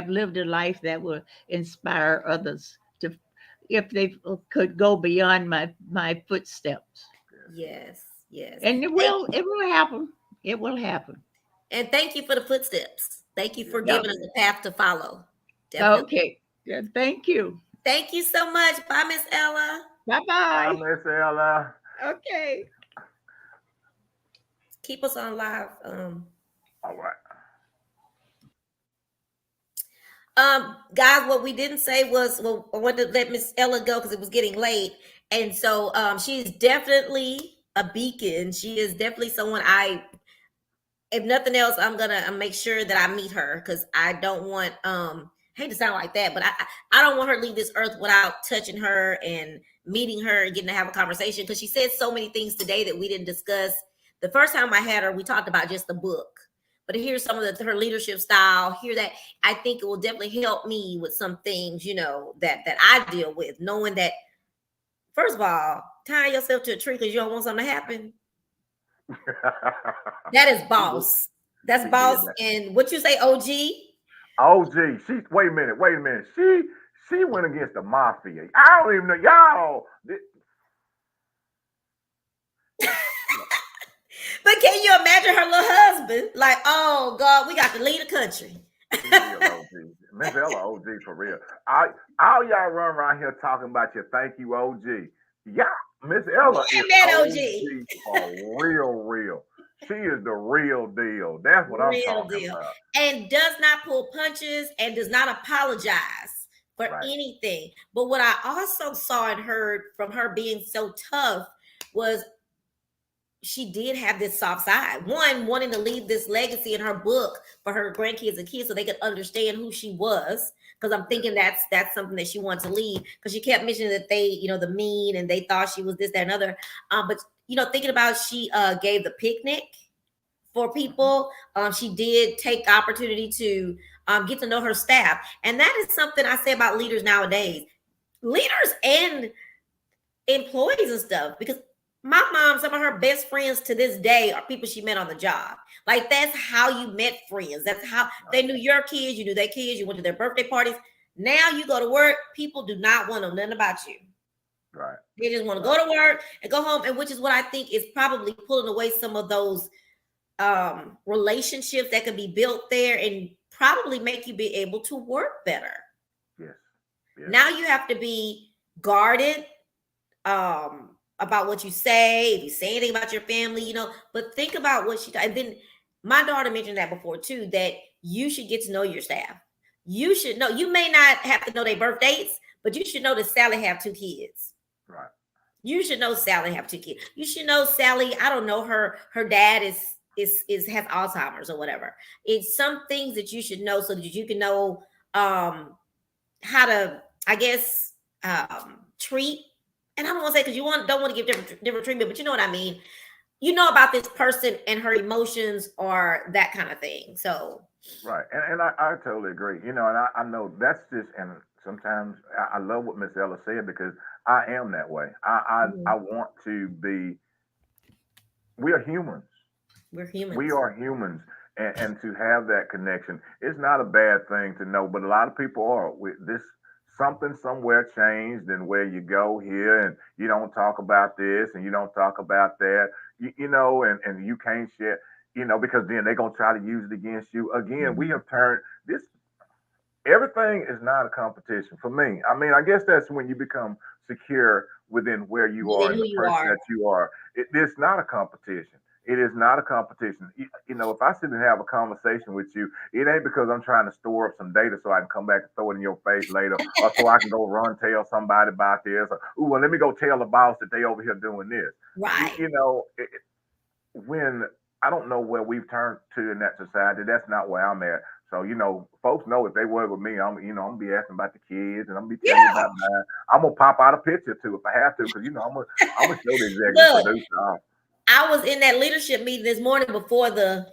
lived a life that will inspire others to, if they could go beyond my footsteps. Yes. And it will happen. It will happen. And thank you for the footsteps. Thank you for Yeah. giving us a path to follow. Definitely. Okay. Yeah, thank you. Thank you so much. Bye, Miss Ella. Bye Bye, bye. Miss Ella. Okay. Keep us on live. All right. Guys, what we didn't say was, well, I wanted to let Miss Ella go because it was getting late. And so she's definitely a beacon. She is definitely someone if nothing else, I'm gonna make sure that I meet her, because I don't want I hate to sound like that, but I don't want her to leave this earth without touching her and meeting her and getting to have a conversation, because she said so many things today that we didn't discuss. The first time I had her, we talked about just the book, but here's some of her leadership style. Hear that, I think it will definitely help me with some things, that I deal with, knowing that, first of all, tying yourself to a tree because you don't want something to happen. That is boss. That's boss. And what you say, OG? OG. Wait a minute. She went against the mafia. I don't even know y'all. But can you imagine her little husband? Like, oh God, we got to lead the country. Miss Ella OG for real. All y'all run around here talking about your thank you OG. Yeah, Miss Ella is OG for real. She is the real deal. That's what I'm talking about. And does not pull punches and does not apologize for anything. But what I also saw and heard from her being so tough was she did have this soft side. One, wanting to leave this legacy in her book for her grandkids and kids so they could understand who she was. Because I'm thinking that's something that she wants to leave. Because she kept mentioning that they, the mean, and they thought she was this, that, and other. But thinking about, she gave the picnic for people. She did take opportunity to get to know her staff. And that is something I say about leaders nowadays. Leaders and employees and stuff. Because my mom, some of her best friends to this day are people she met on the job. Like, that's how you met friends. That's how they knew your kids. You knew their kids. You went to their birthday parties. Now you go to work, people do not want to know nothing about you. Right. They just want to go to work and go home, and which is what I think is probably pulling away some of those relationships that could be built there and probably make you be able to work better. Yes. Yes. Now you have to be guarded about what you say, if you say anything about your family, you know, but think about what and then my daughter mentioned that before too, that you should get to know your staff. You should know, you may not have to know their birth dates, but you should know that Sally have 2 kids. Right. You should know Sally have 2 kids. You should know Sally, I don't know, her dad is has Alzheimer's or whatever. It's some things that you should know so that you can know how to, I guess, treat. And I don't want to say because you don't want to give different treatment, but you know what I mean. You know about this person and her emotions or that kind of thing. So right, and I totally agree. You know, and I know that's just, and sometimes I love what Miss Ella said because I am that way. I want to be. We are humans. We're humans. We are humans, and to have that connection, it's not a bad thing to know. But a lot of people are. This something somewhere changed, and where you go here, and you don't talk about this, and you don't talk about that. You know, and you can't share. You know, because then they're gonna try to use it against you. Again, we have turned this. Everything is not a competition for me. I mean, I guess that's when you become secure within where you are and Who the you person are. that you are. It's not a competition. It is not a competition. You know, if I sit and have a conversation with you, it ain't because I'm trying to store up some data so I can come back and throw it in your face later, or so I can go run tell somebody about this. Or, ooh, well, let me go tell the boss that they over here doing this. Right. You know, when I don't know where we've turned to in that society, that's not where I'm at. So, you know, folks know if they work with me, I'm gonna be asking about the kids and I'm gonna be telling you about mine. I'm gonna pop out a picture too if I have to, because I'm gonna show the executive producer off. I was in that leadership meeting this morning before the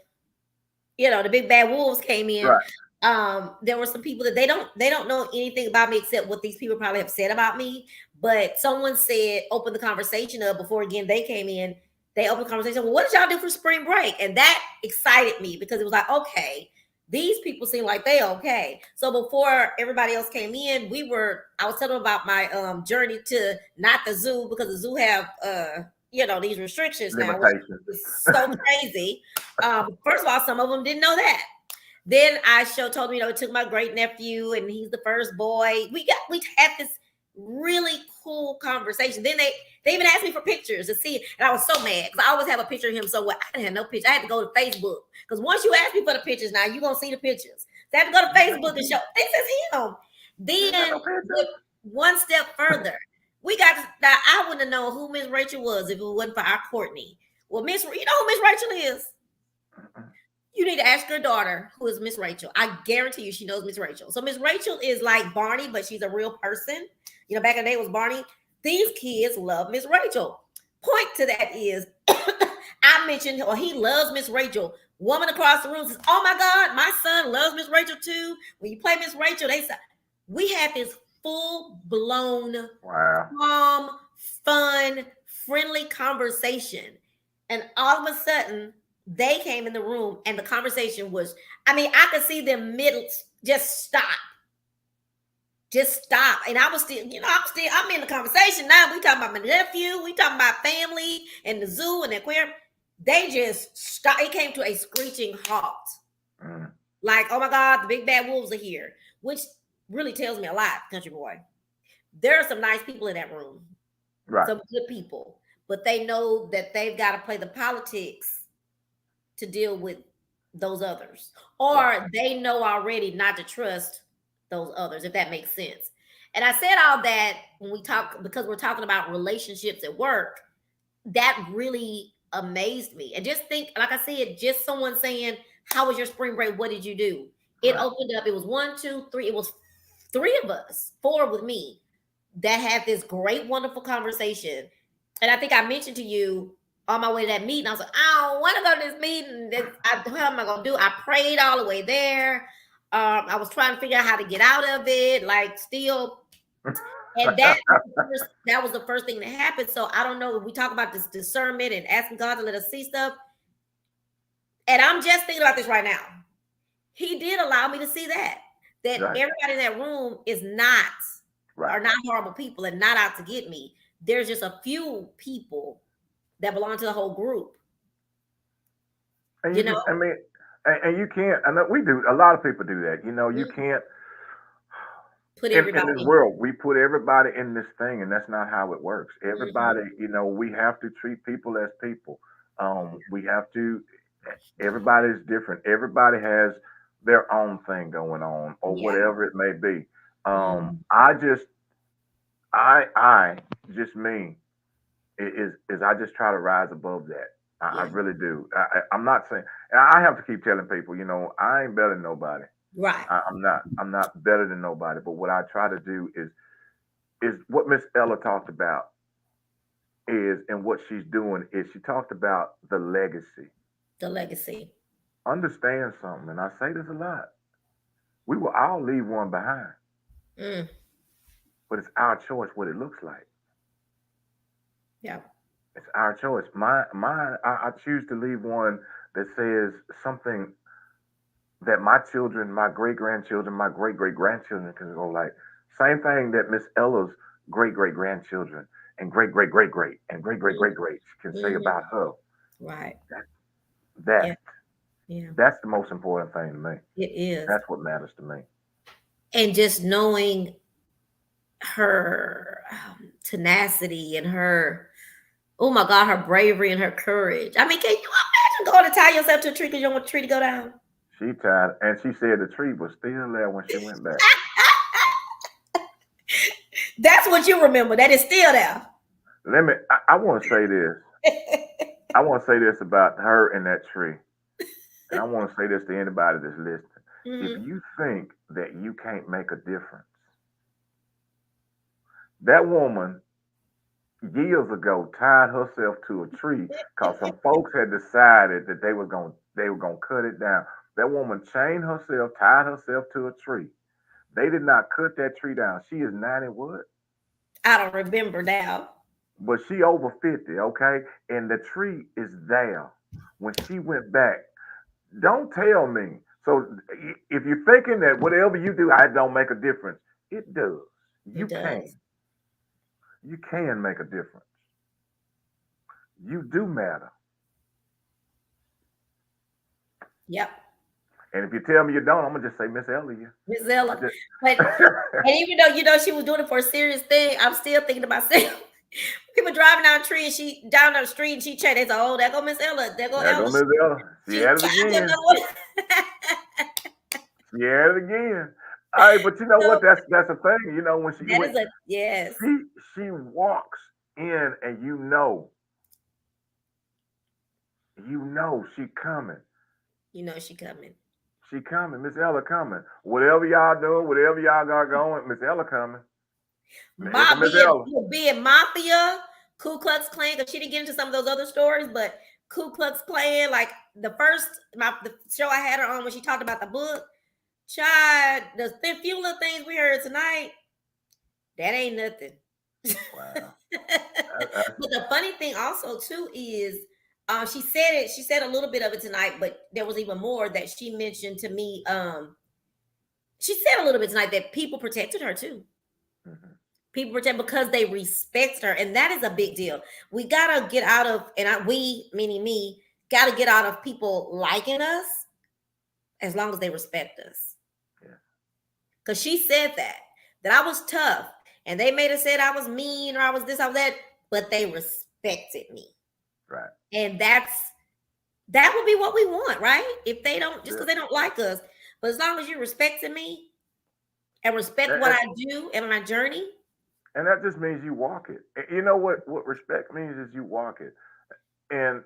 big bad wolves came in. Right. There were some people that they don't know anything about me except what these people probably have said about me. But someone said, open the conversation up before again they came in. They opened the conversation. Well, what did y'all do for spring break? And that excited me because it was like, okay, these people seem like they okay. So before everybody else came in, I was telling them about my journey to not the zoo, because the zoo have these restrictions now, which is so crazy. First of all, some of them didn't know that. Then I told me, it took my great nephew and he's the first boy. We had this really cool conversation. Then they even asked me for pictures to see it. And I was so mad because I always have a picture of him. So I didn't have no picture. I had to go to Facebook because once you ask me for the pictures, now you're going to see the pictures. So I had to go to Facebook and show this is him. Then one step further, I wouldn't have known who Miss Rachel was if it wasn't for our Courtney. Well, you know who Miss Rachel is? You need to ask your daughter who is Miss Rachel. I guarantee you she knows Miss Rachel. So Miss Rachel is like Barney, but she's a real person. Back in the day it was Barney. These kids love Miss Rachel. Point to that is I mentioned, or he loves Miss Rachel. Woman across the room says, oh my God, my son loves Miss Rachel too. When you play Miss Rachel, we had this full-blown, calm, fun, friendly conversation. And all of a sudden, they came in the room and the conversation was, I could see them just stop. And I was still, I'm in the conversation now. We talking about my nephew. We talking about family and the zoo and the aquarium. They just stopped. It came to a screeching halt. Like, oh my God, the big bad wolves are here, which really tells me a lot, country boy. There are some nice people in that room. Right. Some good people, but they know that they've got to play the politics to deal with those others, or they know already not to trust those others, if that makes sense. And I said all that when we talk, because we're talking about relationships at work. That really amazed me. And just think, like I said, just someone saying, how was your spring break? What did you do? It opened up. It was 1, 2, 3. It was 3 of us, 4 with me, that had this great, wonderful conversation. And I think I mentioned to you on my way to that meeting, I was like, I don't want to go to this meeting. What am I going to do? I prayed all the way there. I was trying to figure out how to get out of it, like still. And that was the first thing that happened. So I don't know if we talk about this discernment and asking God to let us see stuff. And I'm just thinking about this right now. He did allow me to see that everybody in that room is not, are not horrible people and not out to get me. there's just a few people that belong to the whole group. And You you know, just, I mean, and you can't. I know we do. A lot of people do that. You mm, can't. put In this everybody in. world, we put everybody in this thing, and that's not how it works. Mhm. Everybody, we have to treat people as people. We have to. Everybody's different. Everybody has their own thing going on, or Yeah. whatever it may be. Mhm. I just me is I just try to rise above that. I Yeah. really do. I'm not saying, and I have to keep telling people, I ain't better than nobody. Right. I'm not. I'm not better than nobody. But what I try to do is what Miss Ella talked about is, and what she's doing is she talked about the legacy. The legacy. Understand something, and I say this a lot. We will all leave one behind, Mm. but it's our choice what it looks like. Yeah. It's our choice. Mine. I choose to leave one that says something that my children, my great grandchildren, my great great grandchildren can go like. Same thing that Miss Ella's great great grandchildren and great great great great and great great great great can say Mm-hmm. about her. Right. That Yeah. that Yeah. that's the most important thing to me. It is. That's what matters to me. And just knowing her tenacity and her, oh my God, her bravery and her courage. I mean, can you imagine going to tie yourself to a tree because you don't want the tree to go down? She tired, and she said the tree was still there when she went back. That's what you remember. That is still there. Let me. I want to say this. I want to say this about her and that tree, and I want to say this to anybody that's listening. If Hmm. you think that you can't make a difference, that woman years ago tied herself to a tree because some folks had decided that they were gonna cut it down. That woman chained herself, tied herself to a tree. They did not cut that tree down. She is 90 what? I don't remember now. But she over 50, okay? And the tree is there. When she went back, don't tell me. So if you're thinking that whatever you do, I don't make a difference, it does. It You can. does. You can make a difference. You do matter. Yep. And if you tell me you don't, I'm gonna just say Miss Elliot. Miss I Ella. just But and even though she was doing it for a serious thing, I'm still thinking to myself, people driving down the tree and she down the street and she checked. They said, "Oh, there go Miss Ella. There go there go Ella. Miss Ella. She She had it tied to again. another one." She had it again. All right, but you know what? So That's a thing. When she that went, is a yes. she walks in, and she coming. You know she coming. She coming. Miss Ella coming. Whatever y'all doing, whatever y'all got going, Miss Ella coming. Here Ma come Miss Ella. being mafia, Ku Klux Klan, because she didn't get into some of those other stories, but Ku Klux Klan, like the show I had her on when she talked about the book, child, the few little things we heard tonight, that ain't nothing. Wow. But the funny thing also too is she said a little bit of it tonight, but there was even more that she mentioned to me. She said a little bit tonight that people protected her too. Mhm. People protect because they respect her, and that is a big deal. We gotta get out of, we meaning me, gotta get out of people liking us as long as they respect us. Yeah. Because she said that I was tough, and they made her said I was mean or I was this, I was that, but they respected me, Right. and that would be what we want, right? If they don't, just Yeah. because they don't like us, but as long as you're respecting me and respect And, what and, I do and my journey, and that just means you walk it. You know what respect means is you walk it. And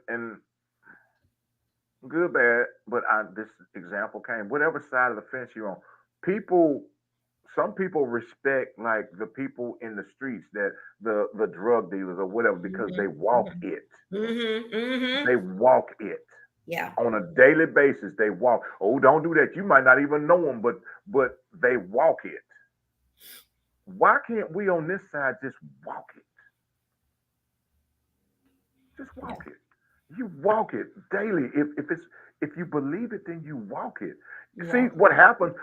good, bad, but this example came. Whatever side of the fence you're on, people. Some people respect like the people in the streets, that the drug dealers or whatever, because they walk mm-hmm, it. mm-hmm, mm-hmm. They walk it Yeah, on a daily basis. They walk. Oh, don't do that. You might not even know them, but they walk it. Why can't we on this side just walk it? Just yeah, walk it. You walk it daily. If you believe it, then you walk it. See yeah. what happens.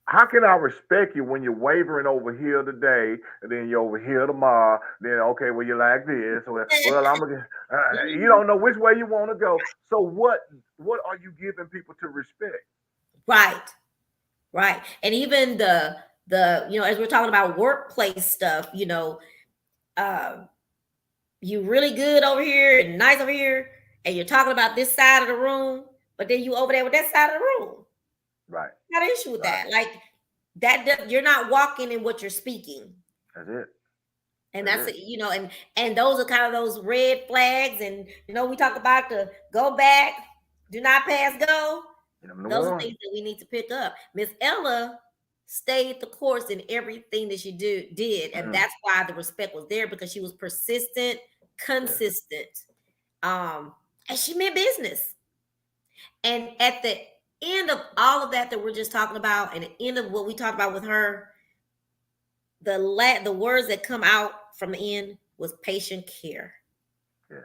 how can I respect you when you're wavering over here today, and then you're over here tomorrow? Then okay, well you like this. Well, I'm gonna. You don't know which way you want to go. So what are you giving people to respect? Right, right. And even the as we're talking about workplace stuff, uh, you really good over here and nice over here, and you're talking about this side of the room, but then you over there with that side of the room. Right, Got an issue with right. that. Like you're not walking in what you're speaking. That's it. And That's that's it. and those are kind of those red flags. And we talk about the go back, do not pass go. Number Those are one. things that we need to pick up. Miss Ella stayed the course in everything that she did, and Mm, that's why the respect was there, because she was persistent, yes, consistent, and she meant business. And at the end of all of that we're just talking about, and the end of what we talked about with her, the words that come out from the end was patient care yes,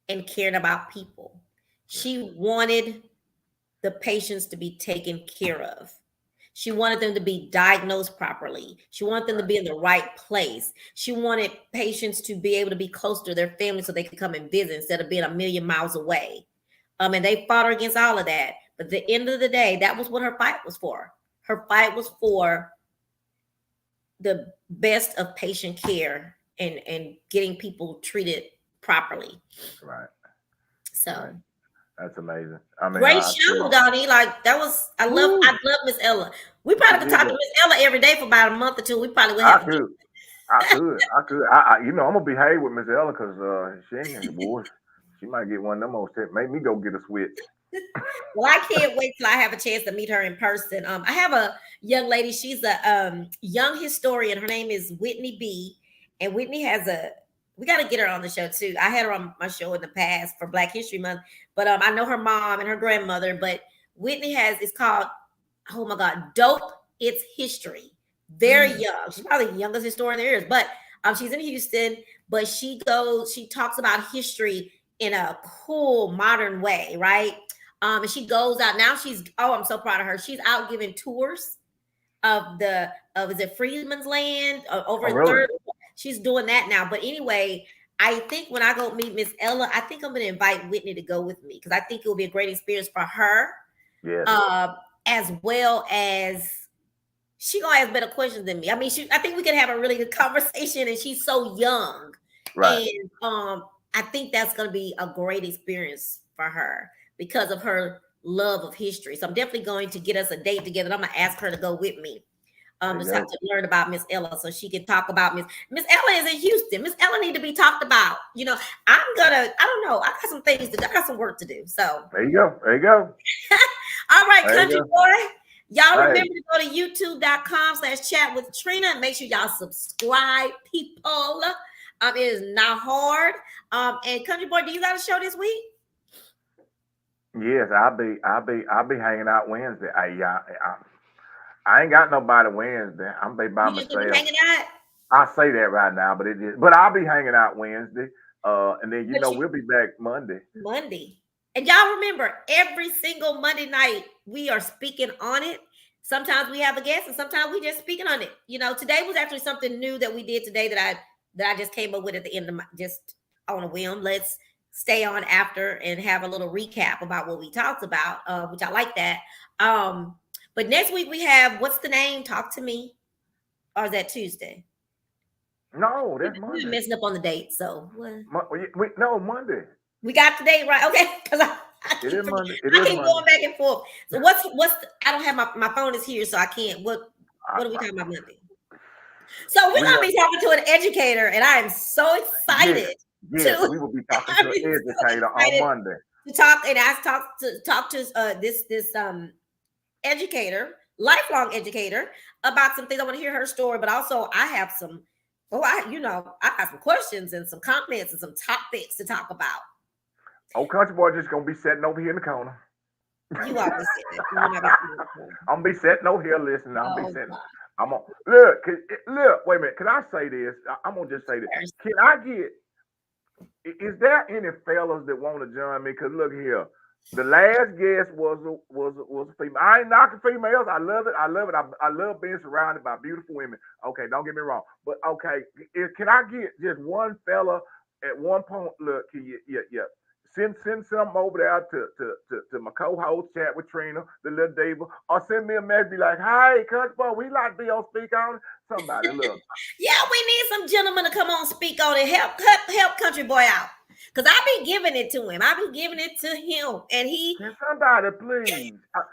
and caring about people. yes. She wanted the patients to be taken care of. She wanted them to be diagnosed properly. She wanted them to Right. be in the right place. She wanted patients to be able to be close to their family so they could come and visit instead of being a million miles away. And they fought her against all of that. But at the end of the day, that was what her fight was for. Her fight was for the best of patient care and getting people treated properly. Right. So Right. That's amazing. I mean, great I tell show, you. Donnie. Like that was, I Woo, love Miss Ella. We she probably could did talk to that. Miss Ella every day for about a month or two. We probably would I have a could. I could. I could. I'm gonna behave with Miss Ella because she ain't boy. She might get one of them old steps. Make me go get a switch. Well, I can't wait till I have a chance to meet her in person. I have a young lady. She's a young historian. Her name is Whitney B. And Whitney has a. We got to get her on the show too. I had her on my show in the past for Black History Month, but I know her mom and her grandmother. But Whitney has. It's called. Oh my God, dope! It's history. Very Mm, young. She's probably the youngest historian there is. But she's in Houston. But she goes. She talks about history in a cool, modern way, right? And she goes out now. I'm so proud of her. She's out giving tours of is it Freedman's Land over oh, in really? Third. She's doing that now. But anyway, I think when I go meet Miss Ella, I think I'm going to invite Whitney to go with me because I think it will be a great experience for her, Yes. as well as she gonna ask better questions than me. I mean, I think we can have a really good conversation, and she's so young, Right. and I think that's gonna be a great experience for her because of her love of history. So I'm definitely going to get us a date together. I'm gonna ask her to go with me. There you Just have go. to learn about Miss Ella so she can talk about Miss Ella is in Houston. Miss Ella need to be talked about. I don't know. I got some things to do. I got some work to do. So There you go. There you go. all right, There you country go. boy. Y'all Hey, remember to go to youtube.com/chat with Trina and make sure y'all subscribe, people. It is not hard. And country boy, do you got a show this week? yes, I'll be hanging out Wednesday. I ain't got nobody Wednesday. I'm be by You just gonna be myself. hanging out? I say that right now, but I'll be hanging out Wednesday. And then But we'll be back Monday. Monday. And y'all remember, every single Monday night, we are speaking on it. Sometimes we have a guest, and sometimes we just speaking on it. Today was actually something new that we did today that I just came up with at the end of just on a whim. Let's stay on after and have a little recap about what we talked about, which I like that. But next week we have what's the name? Talk to me, or is that Tuesday? No, that's We're Monday. messing up on the date, so what? No, Monday. We got the date right, okay? Because I It keep is forgetting. Monday. It I is keep Monday. going back and forth. So I don't have my phone is here, so I can't. What are we talking about Monday? So we're We gonna got be talking to an educator, and I am so yes, excited yes. to. We will be talking to I'm an so educator on excited Monday. to talk, and I talk to this educator, lifelong educator, about some things. I want to hear her story, but also I have some. I have some questions and some comments and some topics to talk about. Old country boy just gonna be sitting over here in the corner. You always say that. You will not be sitting. I'm gonna be sitting over here listening. I'm gonna be Oh sitting. God. I'm gonna look. Look. Wait a minute. Can I say this? I'm gonna just say this. First. Can I get? Is there any fellas that want to join me? Cause look here. The last guest was a female. I ain't knocking females. I love it. I love it. I love being surrounded by beautiful women. Okay, don't get me wrong. But okay, can I get just one fella at one point? Look, can you, yeah. Send some over there to my co-host chat with Trina, the little diva, or send me a message be like, hey, Coach Boy, we like to be on speak on it. Somebody look. Yeah, we need some gentlemen to come on, speak on it, help Country Boy out. Cause I be giving it to him. I be giving it to him, and he Can somebody please? help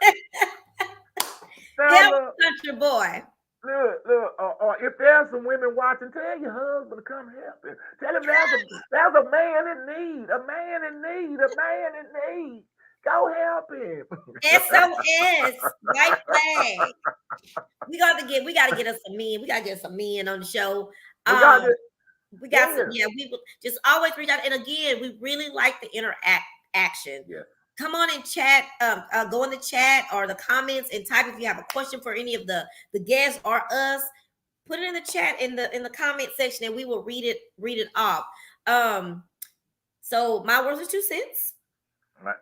Fella, Country Boy. look, or if there's some women watching, tell your husband to come help him. Tell him there's a man in need, a man in need, a man in need. Go help him. SOS, white flag. We gotta get us some men. We gotta get some men on the show. We got it. We got some, Yeah. we will just always reach out. And again, we really like the action. Yeah. Come on and chat, go in the chat or the comments and type if you have a question for any of the guests or us. Put it in the chat in the comment section and we will read it off. So my words are 2 cents.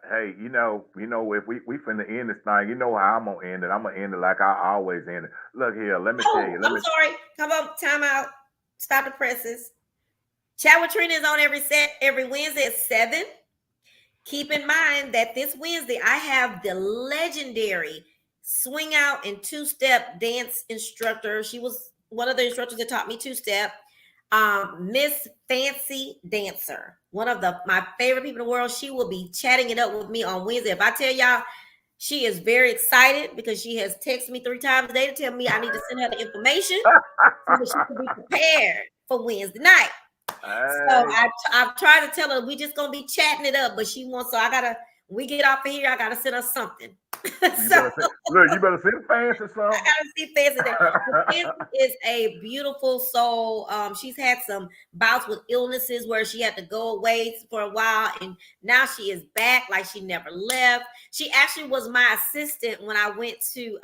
Hey, if we finna end this thing, you know how I'm gonna end it. I'm gonna end it like I always end it. Look here, let me tell you. Sorry. Come on, time out. Stop the presses. Chat with Trina is on every Wednesday at 7. Keep in mind that this Wednesday I have the legendary swing out and 2-step dance instructor. She was one of the instructors that taught me 2-step. Miss Fancy Dancer, one of my favorite people in the world. She will be chatting it up with me on Wednesday. If I tell y'all, she is very excited because she has texted me 3 times a day to tell me I need to send her the information so that she can be prepared for Wednesday night. So I've tried to tell her we just gonna be chatting it up, but she wants. So when we get off of here, I gotta send her something. You better send fancy something. I gotta see fancy. Fancy is a beautiful soul. She's had some bouts with illnesses where she had to go away for a while, and now she is back like she never left. She actually was my assistant when I went to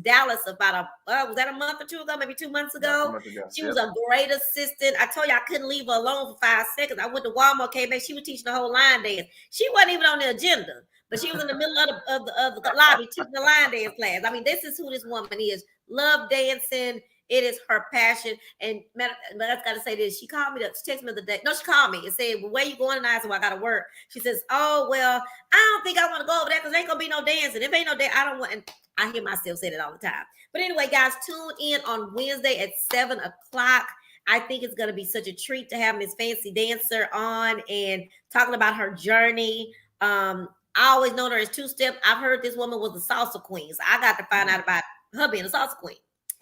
Dallas about was that a month or 2 ago, maybe 2 months ago. She was a great assistant. I told you I couldn't leave her alone for 5 seconds. I went to Walmart, came back. She was teaching the whole line dance. She wasn't even on the agenda. But she was in the middle of the lobby teaching the line dance class. I mean, this is who this woman is. Love dancing. It is her passion. And I've got to say this. She called me. She texted me the day. No, she called me and said, well, where you going tonight? I said, well, I got to work. She says, oh, well, I don't think I want to go over there because there ain't going to be no dancing. If ain't no dance, I don't want. And I hear myself say that all the time. But anyway, guys, tune in on Wednesday at 7 o'clock. I think it's going to be such a treat to have Miss Fancy Dancer on and talking about her journey. I always known her as 2-step. I've heard this woman was a salsa queen. So I got to find out about her being a salsa queen.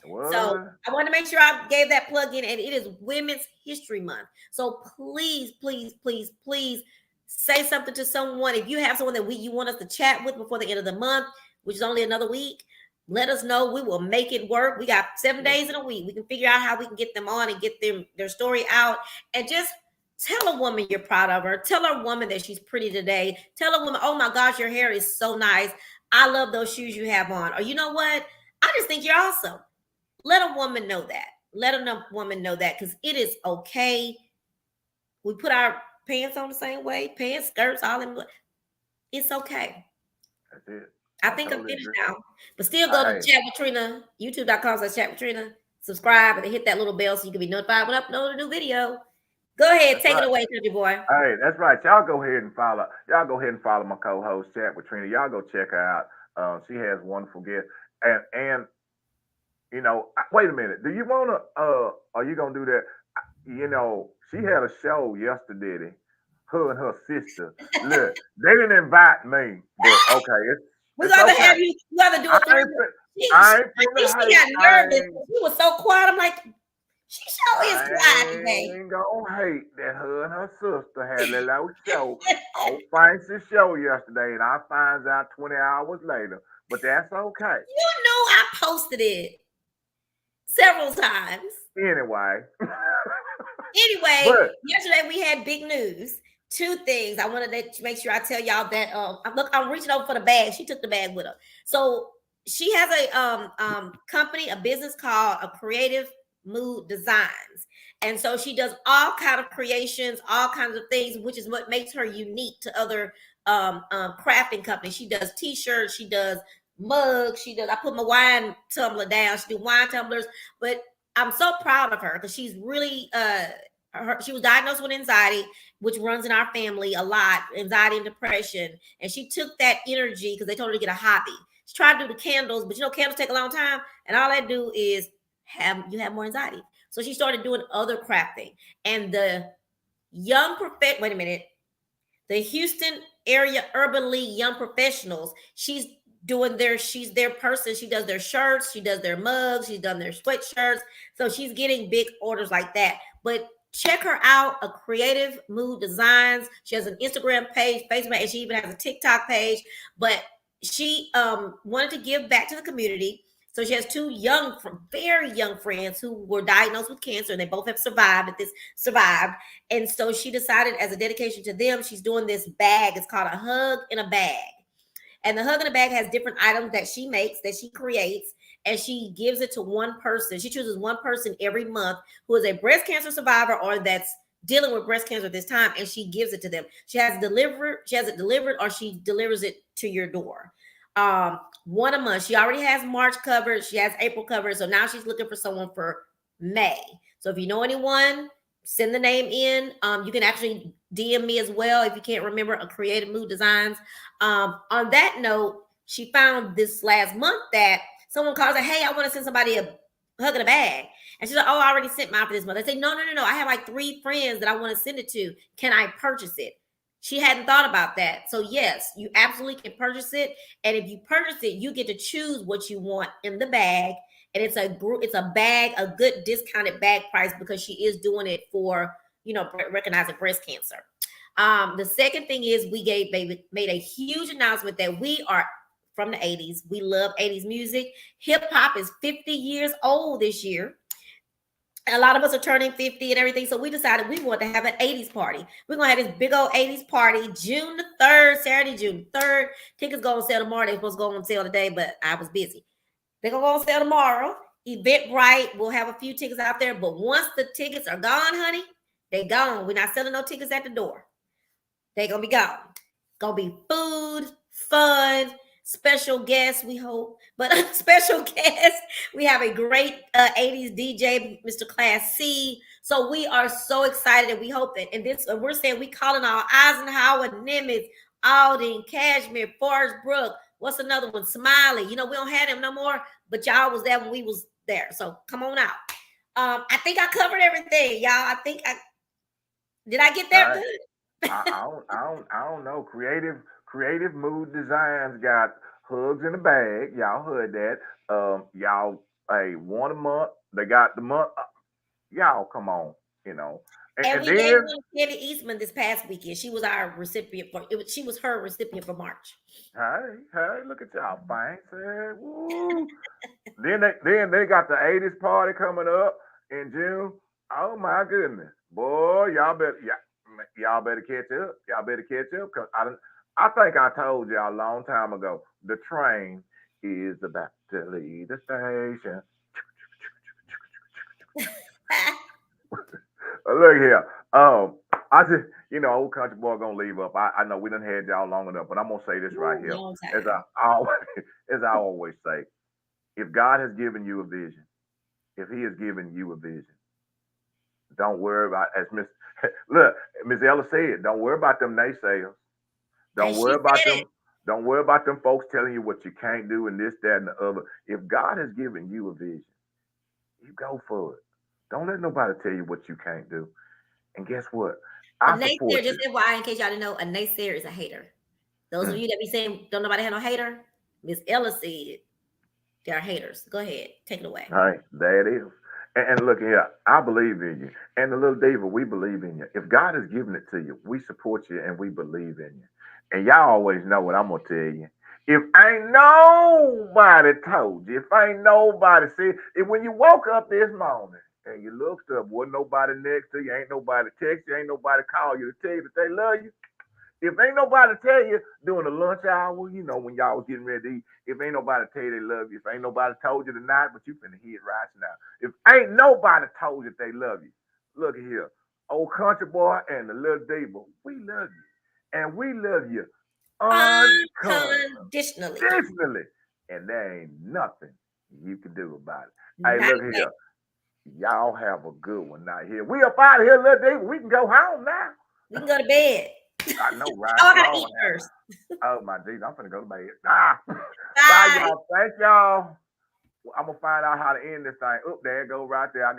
What? So I wanted to make sure I gave that plug in. And it is Women's History Month. So please, please, please, please say something to someone. If you have someone that you want us to chat with before the end of the month, which is only another week, let us know. We will make it work. We got 7 days in a week. We can figure out how we can get them on and get their story out. And just tell a woman you're proud of her. Tell a woman that she's pretty today. Tell a woman, oh my gosh, your hair is so nice. I love those shoes you have on. Or you know what? I just think you're awesome. Let a woman know that. Let a woman know that because it is okay. We put our pants on the same way, pants, skirts, all in. It's okay. That's it. I think I'm finished now. But still go to Chat with Trina, youtube.com/Chat with Trina. Subscribe and hit that little bell so you can be notified when I upload a new video. Go ahead, take it away, Country Boy. Hey, that's right. Y'all go ahead and follow. Y'all go ahead and follow my co-host, Chat with Trina. Y'all go check her out. She has wonderful guests. And wait a minute. Do you wanna are you gonna do that? She had a show yesterday. Her and her sister. Look, they didn't invite me, but okay. We're gonna have you. You gotta do it. I think she got nervous. She was so quiet. I'm like. She sure is quiet today. I ain't gonna hate that her and her sister had a little show on Frank's show yesterday, and I finds out 20 hours later. But that's okay. You know I posted it several times. Anyway, yesterday we had big news. 2 things. I wanted to make sure I tell y'all that. Look, I'm reaching over for the bag. She took the bag with her. So she has a company, a business called a Creative Mood Designs. And so she does all kind of creations, all kinds of things, which is what makes her unique to other crafting companies. She does t-shirts, she does mugs, she does, I put my wine tumbler down, she do wine tumblers. But I'm so proud of her because she's really she was diagnosed with anxiety, which runs in our family a lot, anxiety and depression. And she took that energy because they told her to get a hobby. She tried to do the candles, but candles take a long time, and all they do is have more anxiety. So she started doing other crafting. And the wait a minute, the Houston area Urban League Young Professionals, she's their person. She does their shirts, she does their mugs, she's done their sweatshirts. So she's getting big orders like that. But check her out, a Creative Mood Designs. She has an Instagram page, Facebook, and she even has a TikTok page. But she wanted to give back to the community. So she has two very young friends who were diagnosed with cancer, and they both have survived. And so she decided, as a dedication to them, she's doing this bag. It's called a hug in a bag. And the hug in a bag has different items that she makes, that she creates, and she gives it to one person. She chooses one person every month who is a breast cancer survivor or that's dealing with breast cancer at this time, and she gives it to them. She has it delivered, or she delivers it to your door. One a month. She already has March covered. She has April covered. So now she's looking for someone for May. So if you know anyone, send the name in. You can actually DM me as well if you can't remember, a Creative Mood Designs. On that note, she found this last month that someone calls her, hey, I want to send somebody a hug in a bag. And she's like, oh, I already sent mine for this month. I say, no. I have like 3 friends that I want to send it to. Can I purchase it? She hadn't thought about that. So yes, you absolutely can purchase it. And if you purchase it, you get to choose what you want in the bag. And it's a bag, a good discounted bag price, because she is doing it for, recognizing breast cancer. The second thing is made a huge announcement that we are from the 80s. We love 80s music. Hip hop is 50 years old this year. A lot of us are turning 50 and everything. So we decided we want to have an 80s party. We're going to have this big old 80s party June the 3rd, Saturday, June 3rd. Tickets go on sale tomorrow. They're supposed to go on sale today, but I was busy. They're going to go on sale tomorrow. Eventbrite will have a few tickets out there. But once the tickets are gone, honey, they gone. We're not selling no tickets at the door. They're going to be gone. Going to be food, fun, special guests, we hope. But special guests, we have a great 80s DJ, Mr. Class C. So we are so excited, and we hope that, and we're saying we calling all Eisenhower, Nimitz, Alding, Cashmere, Forest Brook. What's another one? Smiley. We don't have them no more, but y'all was there when we was there. So come on out. I think I covered everything, y'all. Did I get that good? I don't know. Creative Mood Designs got hugs in a bag. Y'all heard that. Y'all, hey, one a month. They got the month. Y'all, come on, And we gave one to Kenny Eastman this past weekend. She was our recipient she was her recipient for March. Hey, look at y'all, fancy. Woo. then they got the 80s party coming up in June. Oh my goodness, boy, y'all better catch up. Y'all better catch up, because I think I told y'all a long time ago, the train is about to leave the station. Look here. I just, old country boy gonna leave up. I know we done had y'all long enough, but I'm gonna say this right here. As I always say, if God has given you a vision, if He has given you a vision, don't worry about, as Miss Ella said, don't worry about them naysayers. Don't worry about them folks telling you what you can't do and this, that, and the other. If God has given you a vision, you go for it. Don't let nobody tell you what you can't do. And guess what? A naysayer, just FYI, in case y'all didn't know, a naysayer is a hater. Those of you that be saying don't nobody have no hater, Miss Ella said they are haters. Go ahead, take it away. All right, there it is. And look here, I believe in you. And the little Diva, we believe in you. If God has given it to you, we support you and we believe in you. And y'all always know what I'm gonna tell you. If ain't nobody told you, if ain't nobody said, if when you woke up this morning and you looked up, wasn't nobody next to you, ain't nobody text you, ain't nobody call you to tell you that they love you. If ain't nobody tell you during the lunch hour, you know, when y'all was getting ready to eat, if ain't nobody tell you they love you, if ain't nobody told you tonight, but you finna hear it right now. If ain't nobody told you they love you, look at here. Old country boy and the little Diva, we love you. And we love you Unconditionally. unconditionally. And there ain't nothing you can do about it. Hey, Not look here. Y'all have a good one out here. We up out of here, little Diva. We can go home now. We can go to bed. I know, right? Oh, I gotta eat first. Oh my Jesus, I'm finna go to bed. Bye, Bye. y'all. Thank y'all. I'm gonna find out how to end this thing. Oh, there it goes right there. I got